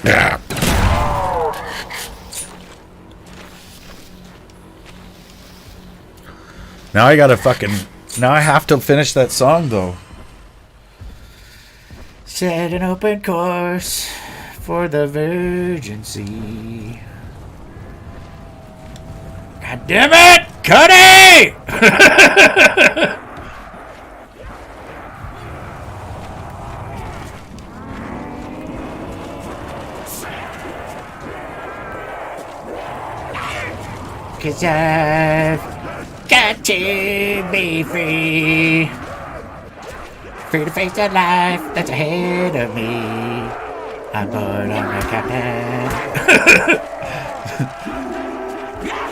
Speaker 1: Yeah. Now I gotta fucking... Now I have to finish that song, though. Set an open course for the Virgin Sea. God damn it! Cuddy! Cause I've got to be free. Free to face the life that's ahead of me. I'm bored on the captain.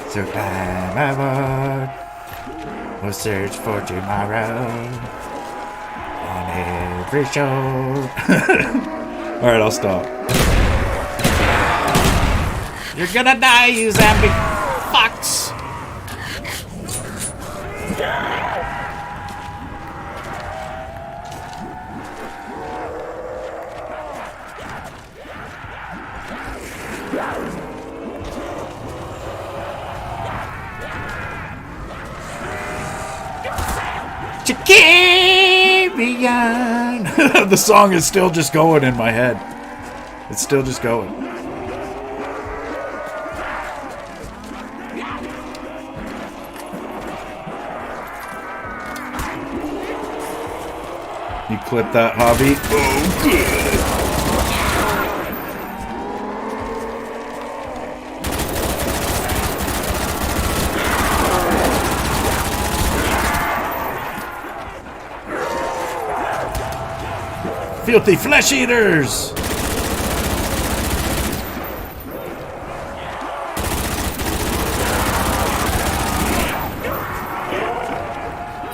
Speaker 1: So climb aboard. We'll search for tomorrow on every shore. Alright, I'll stop. You're gonna die, you zombie fucks! To carry on. The song is still just going in my head. It's still just going. You clip that, hobby? Oh, good. Filthy flesh eaters!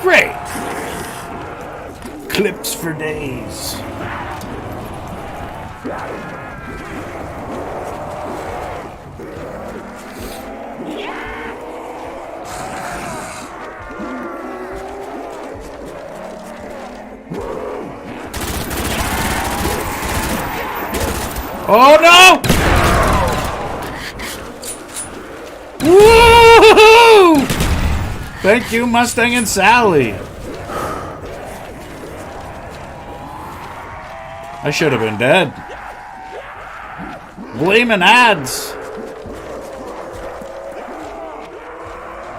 Speaker 1: Great! Clips for days. Oh no! Woo! Thank you, Mustang and Sally. I should have been dead. Blaming ads.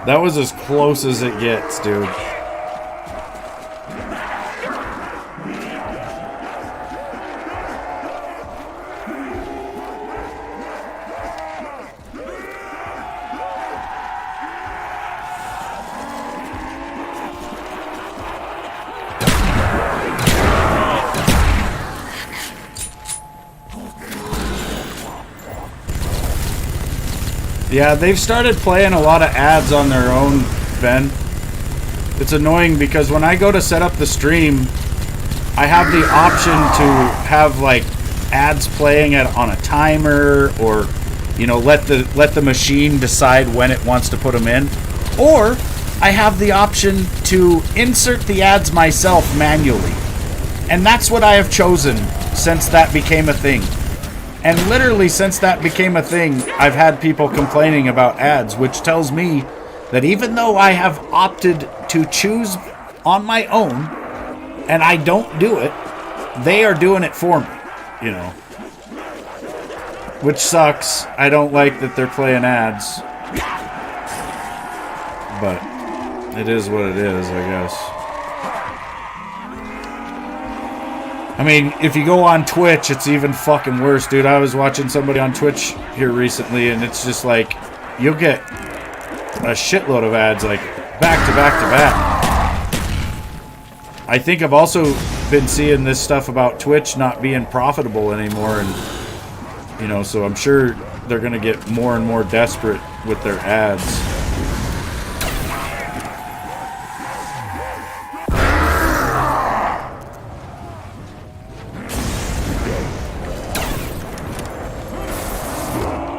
Speaker 1: That was as close as it gets, dude. Yeah, they've started playing a lot of ads on their own, Ben. It's annoying because when I go to set up the stream, I have the option to have like ads playing on a timer, or you know, let the machine decide when it wants to put them in, or I have the option to insert the ads myself manually. And that's what I have chosen since that became a thing. And literally since that became a thing, I've had people complaining about ads, which tells me that even though I have opted to choose on my own, and I don't do it, they are doing it for me, you know. Which sucks. I don't like that they're playing ads. But it is what it is, I guess. I mean, if you go on Twitch, it's even fucking worse, dude. I was watching somebody on Twitch here recently, and it's just like, you'll get a shitload of ads, like, back to back to back. I think I've also been seeing this stuff about Twitch not being profitable anymore, and, you know, so I'm sure they're going to get more and more desperate with their ads.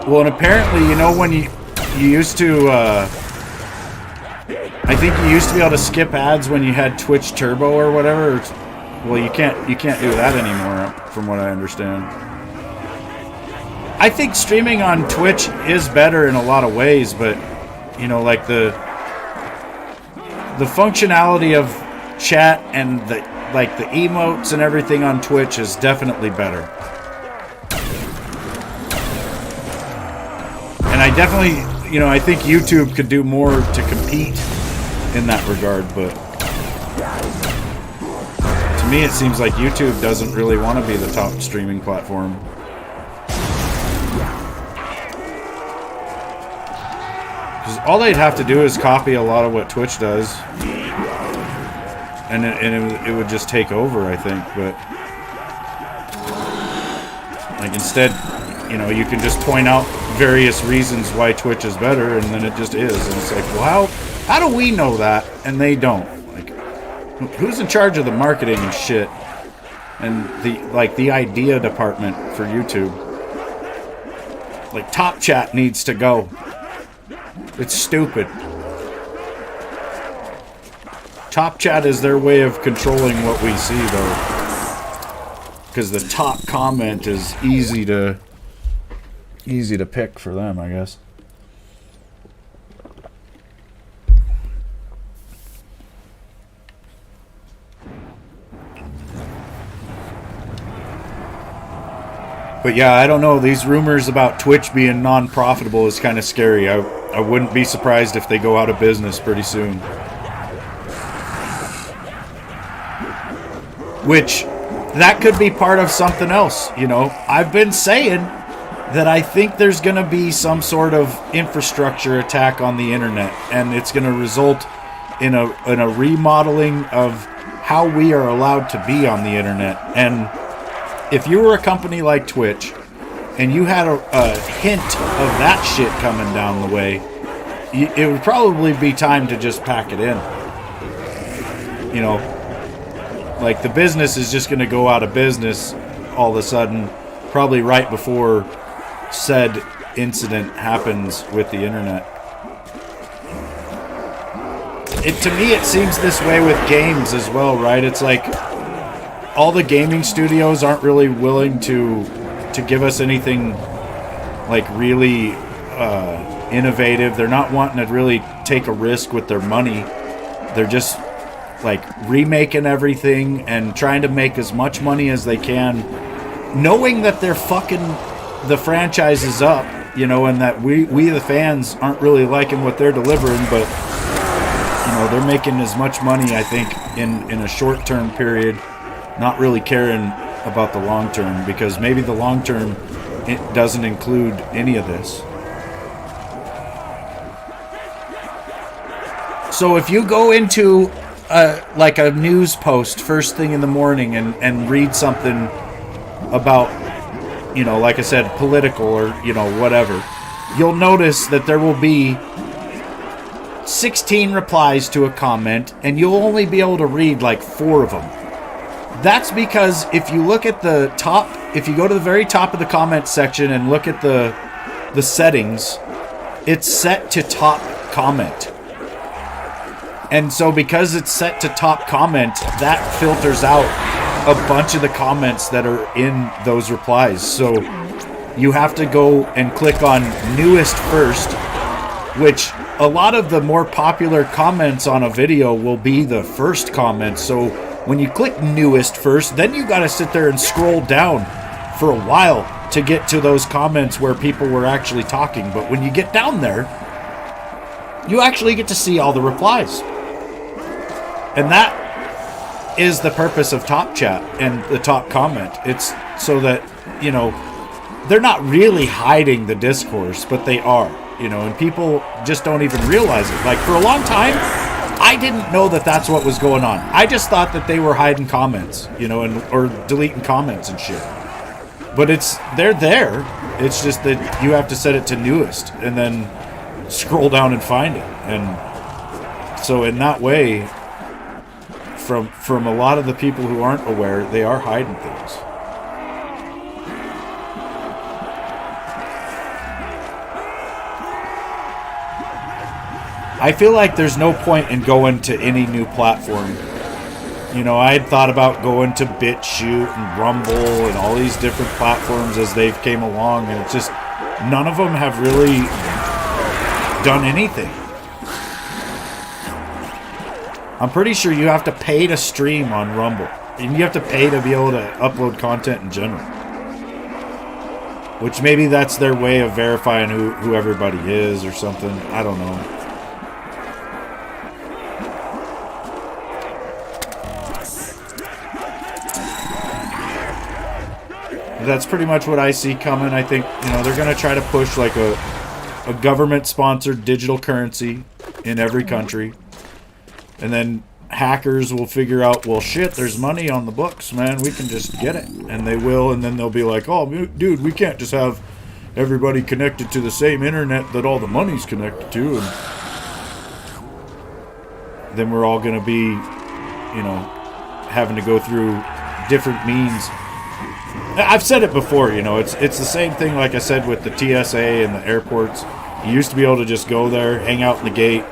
Speaker 1: Well, and apparently, you know, when you used to, I think you used to be able to skip ads when you had Twitch Turbo or whatever. Well, you can't do that anymore, from what I understand. I think streaming on Twitch is better in a lot of ways, but, you know, like the functionality of chat and the emotes and everything on Twitch is definitely better. And I definitely, you know, I think YouTube could do more to compete in that regard, but to me it seems like YouTube doesn't really want to be the top streaming platform. Because all they'd have to do is copy a lot of what Twitch does, and it would just take over, I think, but like instead, you know, you can just point out various reasons why Twitch is better, and then it just is. And it's like, well, how do we know that? And they don't. Like, who's in charge of the marketing and shit? And the idea department for YouTube? Like, Top Chat needs to go. It's stupid. Top Chat is their way of controlling what we see, though. Because the top comment is easy to pick for them, I guess. But yeah, I don't know. These rumors about Twitch being non-profitable is kind of scary. I wouldn't be surprised if they go out of business pretty soon. Which, that could be part of something else, you know. I've been saying that I think there's going to be some sort of infrastructure attack on the internet, and it's going to result in a remodeling of how we are allowed to be on the internet. And if you were a company like Twitch and you had a hint of that shit coming down the way, it would probably be time to just pack it in. You know, like the business is just going to go out of business all of a sudden, probably right before said incident happens with the internet. To me, it seems this way with games as well, right? It's like all the gaming studios aren't really willing to give us anything like really innovative. They're not wanting to really take a risk with their money. They're just like remaking everything and trying to make as much money as they can, knowing that they're fucking the franchises up, you know, and that we the fans aren't really liking what they're delivering, but you know, they're making as much money, I think, in a short-term period, not really caring about the long term, because maybe the long term it doesn't include any of this. So if you go into like a news post first thing in the morning and read something about, you know, like I said, political or, you know, whatever, you'll notice that there will be 16 replies to a comment, and you'll only be able to read like 4 of them. That's because if you look at the top, if you go to the very top of the comment section and look at the settings, it's set to top comment. And so because it's set to top comment, that filters out a bunch of the comments that are in those replies. So you have to go and click on newest first, which a lot of the more popular comments on a video will be the first comments. So when you click newest first, then you got to sit there and scroll down for a while to get to those comments where people were actually talking. But when you get down there, you actually get to see all the replies. And that is the purpose of Top Chat and the top comment. It's so that, you know, they're not really hiding the discourse, but they are, you know, and people just don't even realize it. Like, for a long time, I didn't know that that's what was going on. I just thought that they were hiding comments, you know, or deleting comments and shit. But they're there. It's just that you have to set it to newest and then scroll down and find it. And so in that way, from a lot of the people who aren't aware, they are hiding things. I feel like there's no point in going to any new platform. You know, I had thought about going to BitChute and Rumble and all these different platforms as they've came along, and it's just none of them have really done anything. I'm pretty sure you have to pay to stream on Rumble, and you have to pay to be able to upload content in general. Which maybe that's their way of verifying who everybody is or something. I don't know. That's pretty much what I see coming. I think, you know, they're going to try to push like a government-sponsored digital currency in every country. And then hackers will figure out, well, shit, there's money on the books, man. We can just get it. And they will, and then they'll be like, oh, dude, we can't just have everybody connected to the same internet that all the money's connected to. And then we're all going to be, you know, having to go through different means. I've said it before, you know, it's the same thing like I said with the TSA and the airports. You used to be able to just go there, hang out in the gate,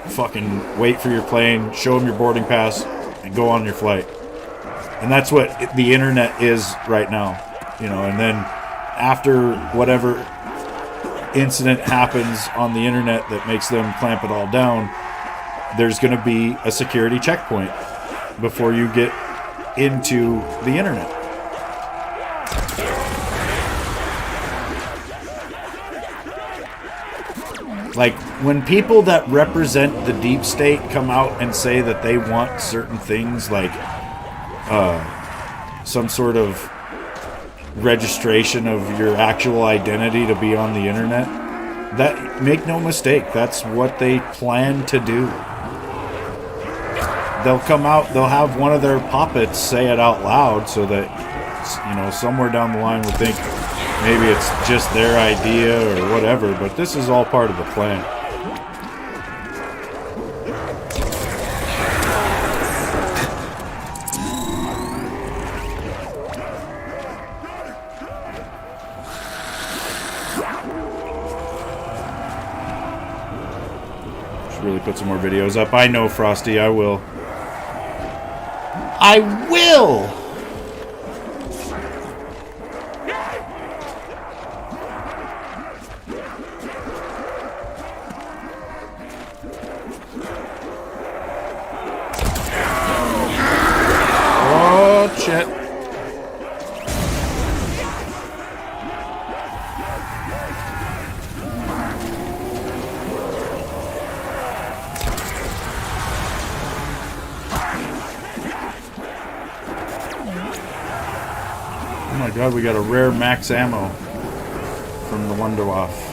Speaker 1: fucking wait for your plane, show them your boarding pass, and go on your flight. And that's what the internet is right now, you know. And then after whatever incident happens on the internet that makes them clamp it all down, there's going to be a security checkpoint before you get into the internet. Like, when people that represent the deep state come out and say that they want certain things, like some sort of registration of your actual identity to be on the internet, that, make no mistake, that's what they plan to do. They'll come out, they'll have one of their puppets say it out loud so that, you know, somewhere down the line we'll think maybe it's just their idea or whatever, but this is all part of the plan. Should really put some more videos up. I know, Frosty, I will. I will! Shit. Oh my god, we got a rare max ammo from the Wonder Off.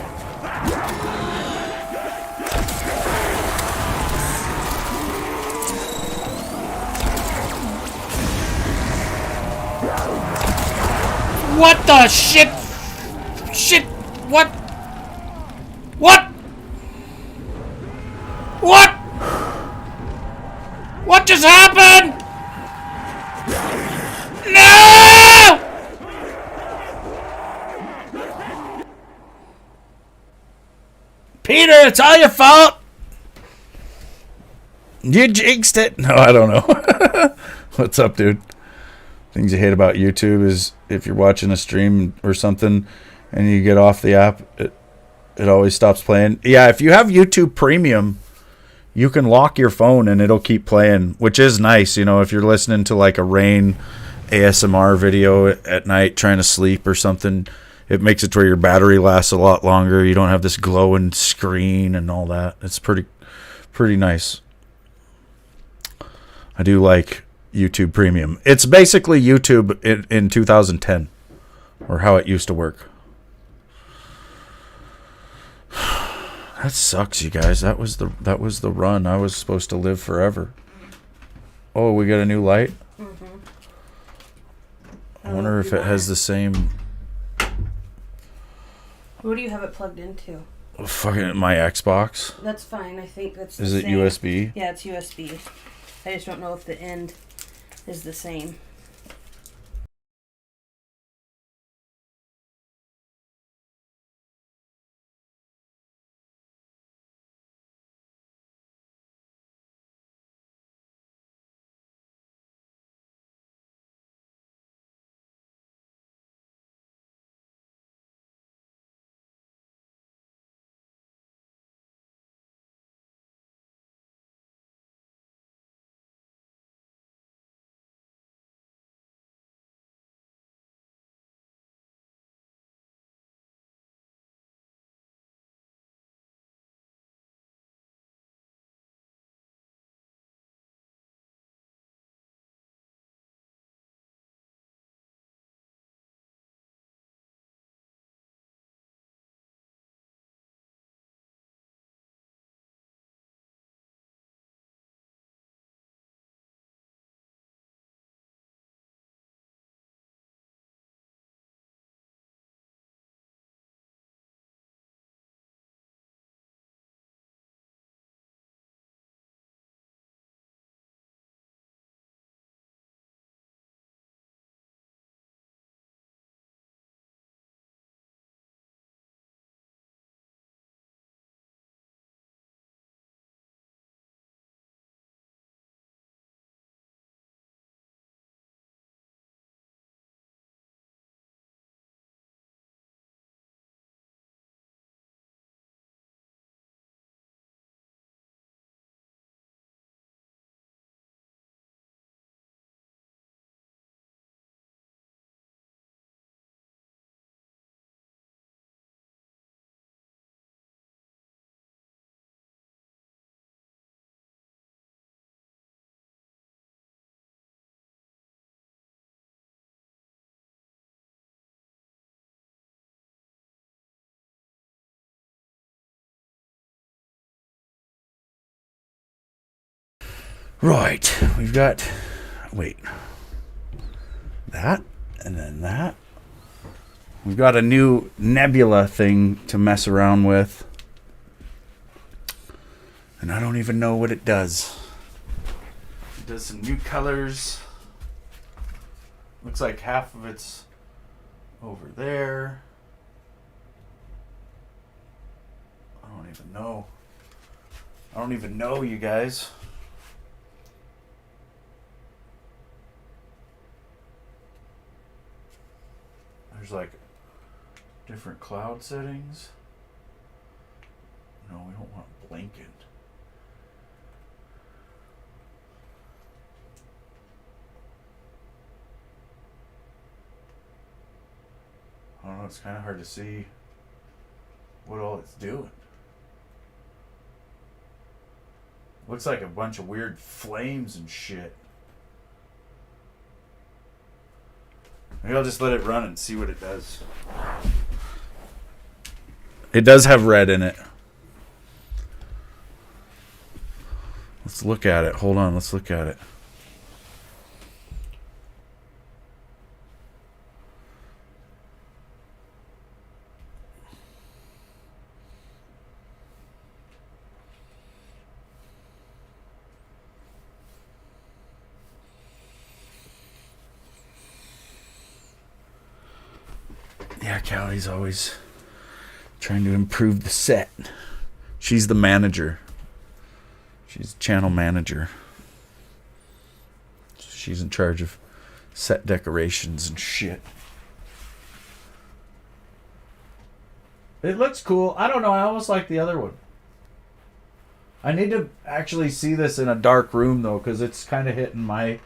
Speaker 1: What the shit? Shit! What? What? What? What just happened? No! Peter, it's all your fault. You jinxed it. No, I don't know. What's up, dude? Things you hate about YouTube is if you're watching a stream or something and you get off the app, It always stops playing. Yeah, if you have YouTube Premium, you can lock your phone and it'll keep playing, which is nice. You know, if you're listening to like a rain ASMR video at night trying to sleep or something, it makes it to where your battery lasts a lot longer. You don't have this glowing screen and all that. It's pretty nice. I do like YouTube Premium. It's basically YouTube in 2010, or how it used to work. That sucks, you guys. That was the run. I was supposed to live forever. Oh, we got a new light?
Speaker 6: Mm-hmm.
Speaker 1: I wonder if it has the same...
Speaker 6: What do you have it plugged into?
Speaker 1: Fucking my Xbox.
Speaker 6: That's fine. I think that's
Speaker 1: Is
Speaker 6: the
Speaker 1: it
Speaker 6: same.
Speaker 1: USB?
Speaker 6: Yeah, it's USB. I just don't know if the end is the same.
Speaker 1: Right. We've got... Wait. That? And then that. We've got a new nebula thing to mess around with. And I don't even know what it does. It does some new colors. Looks like half of it's over there. I don't even know. I don't even know, you guys. There's like different cloud settings. No, we don't want blanket. I don't know, it's kind of hard to see what all it's doing. Looks like a bunch of weird flames and shit. Maybe I'll just let it run and see what it does. It does have red in it. Let's look at it. Hold on, let's look at it. Yeah, Callie's always trying to improve the set. She's the manager. She's channel manager. She's in charge of set decorations and shit. It looks cool. I don't know. I almost like the other one. I need to actually see this in a dark room, though, because it's kind of hitting my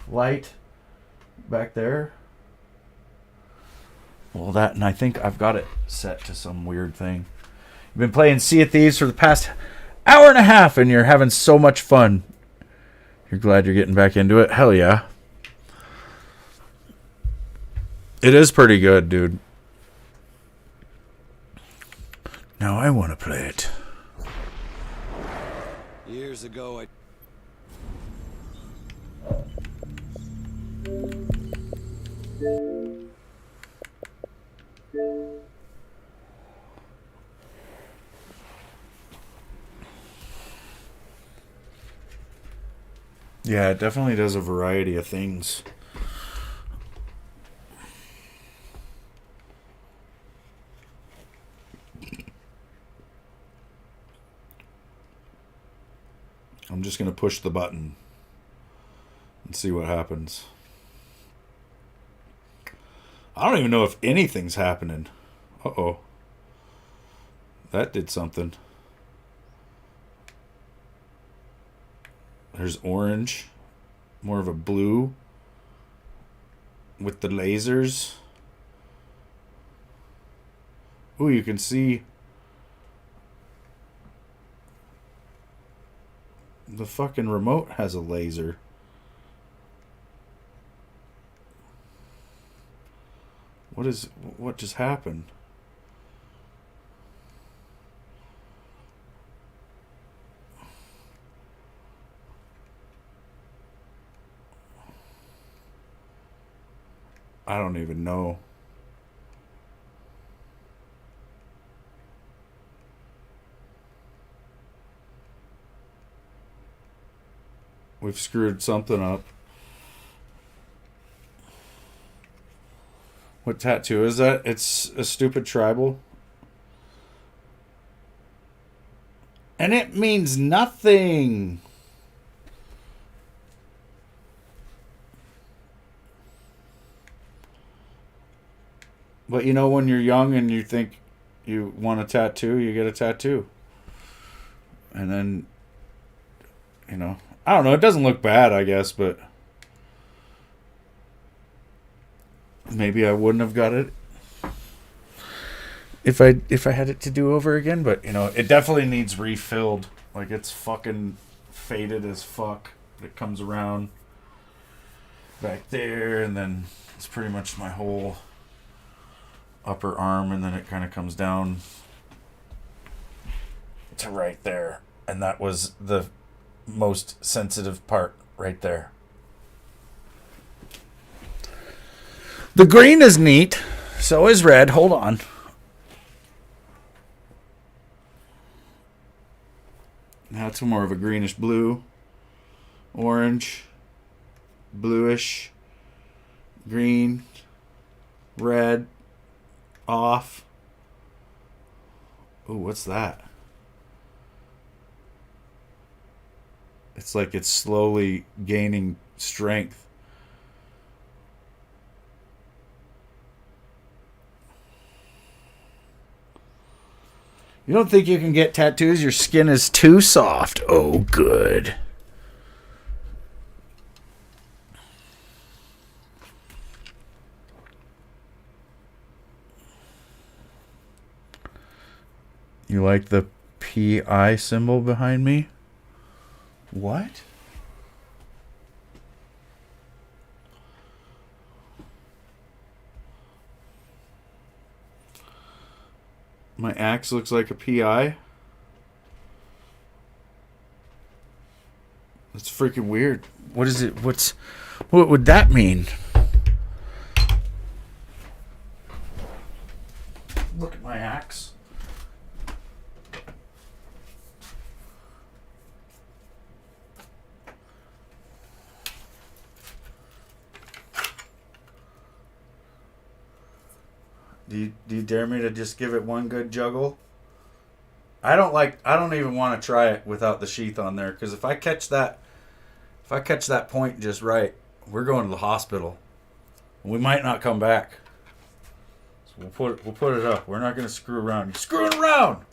Speaker 1: light back there. Well, that, and I think I've got it set to some weird thing. You've been playing Sea of Thieves for the past hour and a half, and you're having so much fun. You're glad you're getting back into it? Hell yeah. It is pretty good, dude. Now I want to play it.
Speaker 2: Years ago, I...
Speaker 1: Yeah, it definitely does a variety of things. I'm just going to push the button and see what happens. I don't even know if anything's happening. Uh-oh. That did something. There's orange. More of a blue. With the lasers. Ooh, you can see... The fucking remote has a laser. What just happened? I don't even know. We've screwed something up. What tattoo is that? It's a stupid tribal. And it means nothing. But you know, when you're young and you think you want a tattoo, you get a tattoo. And then, you know, I don't know, it doesn't look bad, I guess, but maybe I wouldn't have got it if I had it to do over again, but you know, it definitely needs refilled. Like, it's fucking faded as fuck. It comes around back there, and then it's pretty much my whole upper arm, and then it kind of comes down to right there, and that was the most sensitive part right there. The green is neat, so is red. Hold on. Now it's more of a greenish blue, orange, bluish, green, red, off. Ooh, what's that? It's like it's slowly gaining strength. You don't think you can get tattoos? Your skin is too soft. Oh, good. You like the PI symbol behind me? What? My axe looks like a PI? That's freaking weird. What is it? What would that mean? Look at my axe. Do you dare me to just give it one good juggle? I don't even want to try it without the sheath on there, because if I catch that point just right, we're going to the hospital. We might not come back. So We'll put it up. We're not gonna screw around. You're screwing around!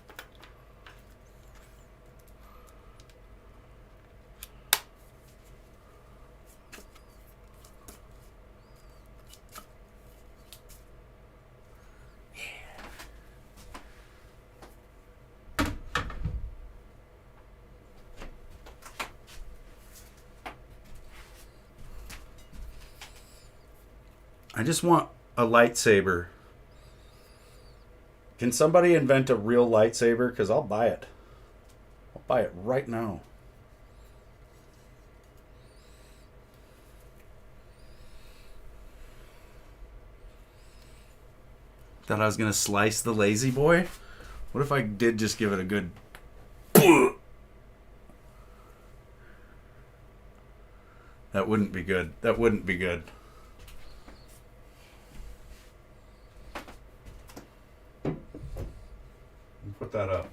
Speaker 1: I just want a lightsaber. Can somebody invent a real lightsaber? Because I'll buy it. I'll buy it right now. Thought I was going to slice the lazy boy? What if I did just give it a good... That wouldn't be good. That wouldn't be good. Put that up.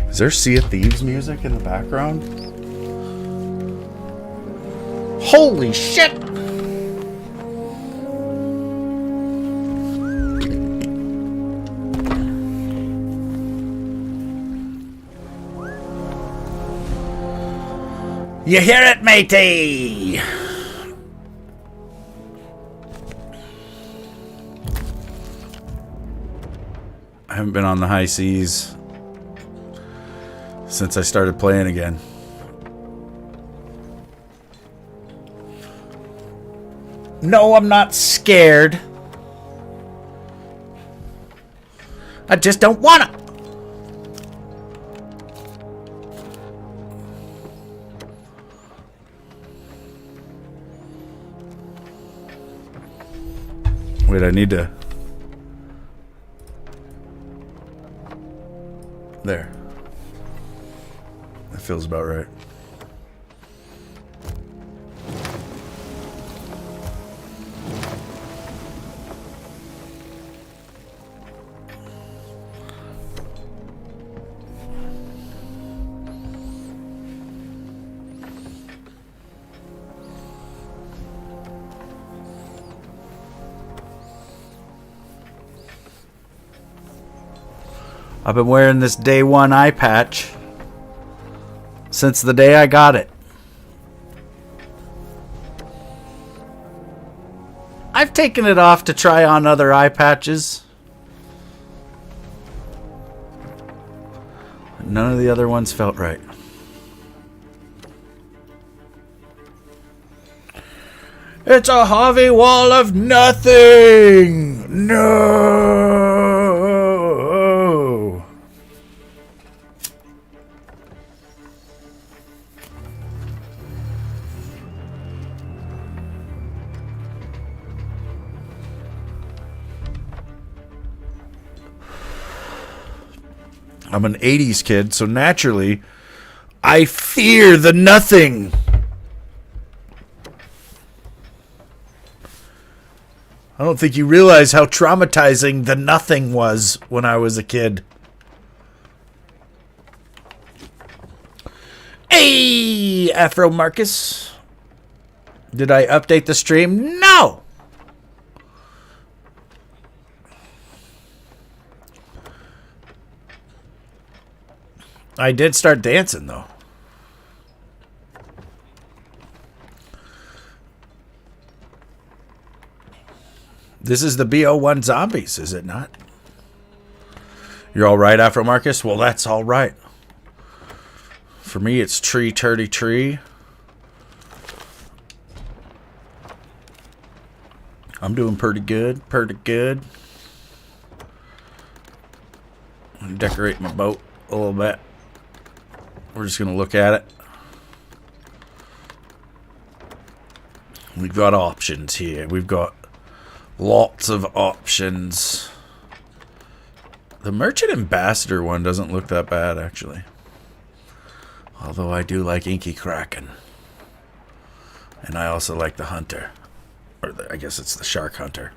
Speaker 1: Is there Sea of Thieves music in the background? Holy shit! You hear it, matey? I haven't been on the high seas since I started playing again. No, I'm not scared. I just don't wanna. Wait, I need to... There. That feels about right. I've been wearing this day one eye patch since the day I got it. I've taken it off to try on other eye patches. None of the other ones felt right. It's a Harvey wall of nothing! No! I'm an 80s kid, so naturally, I fear the nothing. I don't think you realize how traumatizing the nothing was when I was a kid. Hey, Afro Marcus. Did I update the stream? No! I did start dancing, though. This is the BO1 Zombies, is it not? You're all right, Afro Marcus? Well, that's all right. For me, it's tree, turdy, tree. I'm doing pretty good, pretty good. I'm gonna decorate my boat a little bit. We're just going to look at it. We've got options here. We've got lots of options. The Merchant Ambassador one doesn't look that bad, actually. Although I do like Inky Kraken. And I also like the Hunter. Or I guess it's the Shark Hunter.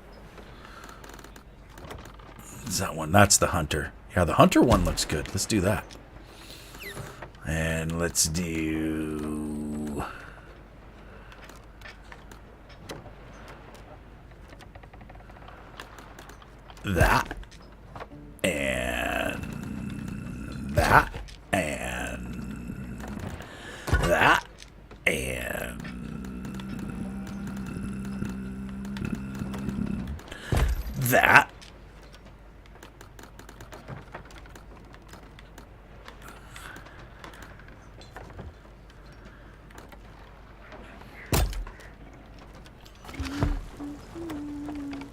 Speaker 1: Is that one? That's the Hunter. Yeah, the Hunter one looks good. Let's do that. And let's do... that. And that. And that. And that.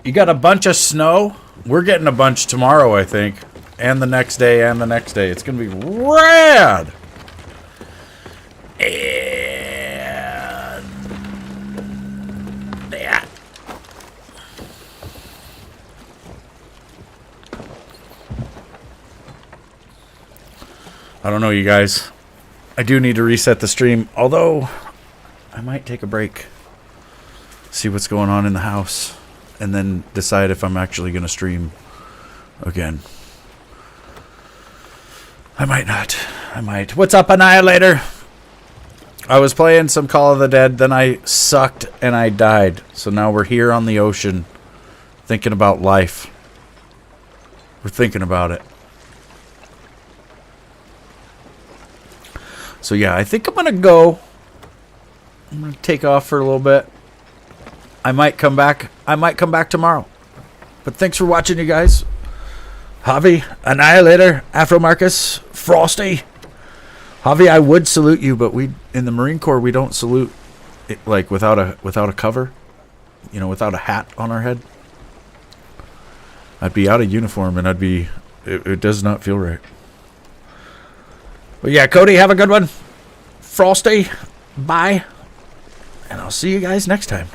Speaker 1: You got a bunch of snow? We're getting a bunch tomorrow, I think. And the next day, and the next day. It's going to be rad! And that. I don't know, you guys. I do need to reset the stream, although I might take a break. See what's going on in the house. And then decide if I'm actually going to stream again. I might not. I might. What's up, Annihilator? I was playing some Call of the Dead, then I sucked and I died. So now we're here on the ocean, thinking about life. We're thinking about it. So yeah, I think I'm going to go. I'm going to take off for a little bit. I might come back. I might come back tomorrow. But thanks for watching, you guys. Javi, Annihilator, Afro Marcus, Frosty. Javi, I would salute you, but we in the Marine Corps we don't salute it, like without a cover, you know, without a hat on our head. I'd be out of uniform and I'd be. It does not feel right. But yeah, Cody, have a good one. Frosty, bye, and I'll see you guys next time.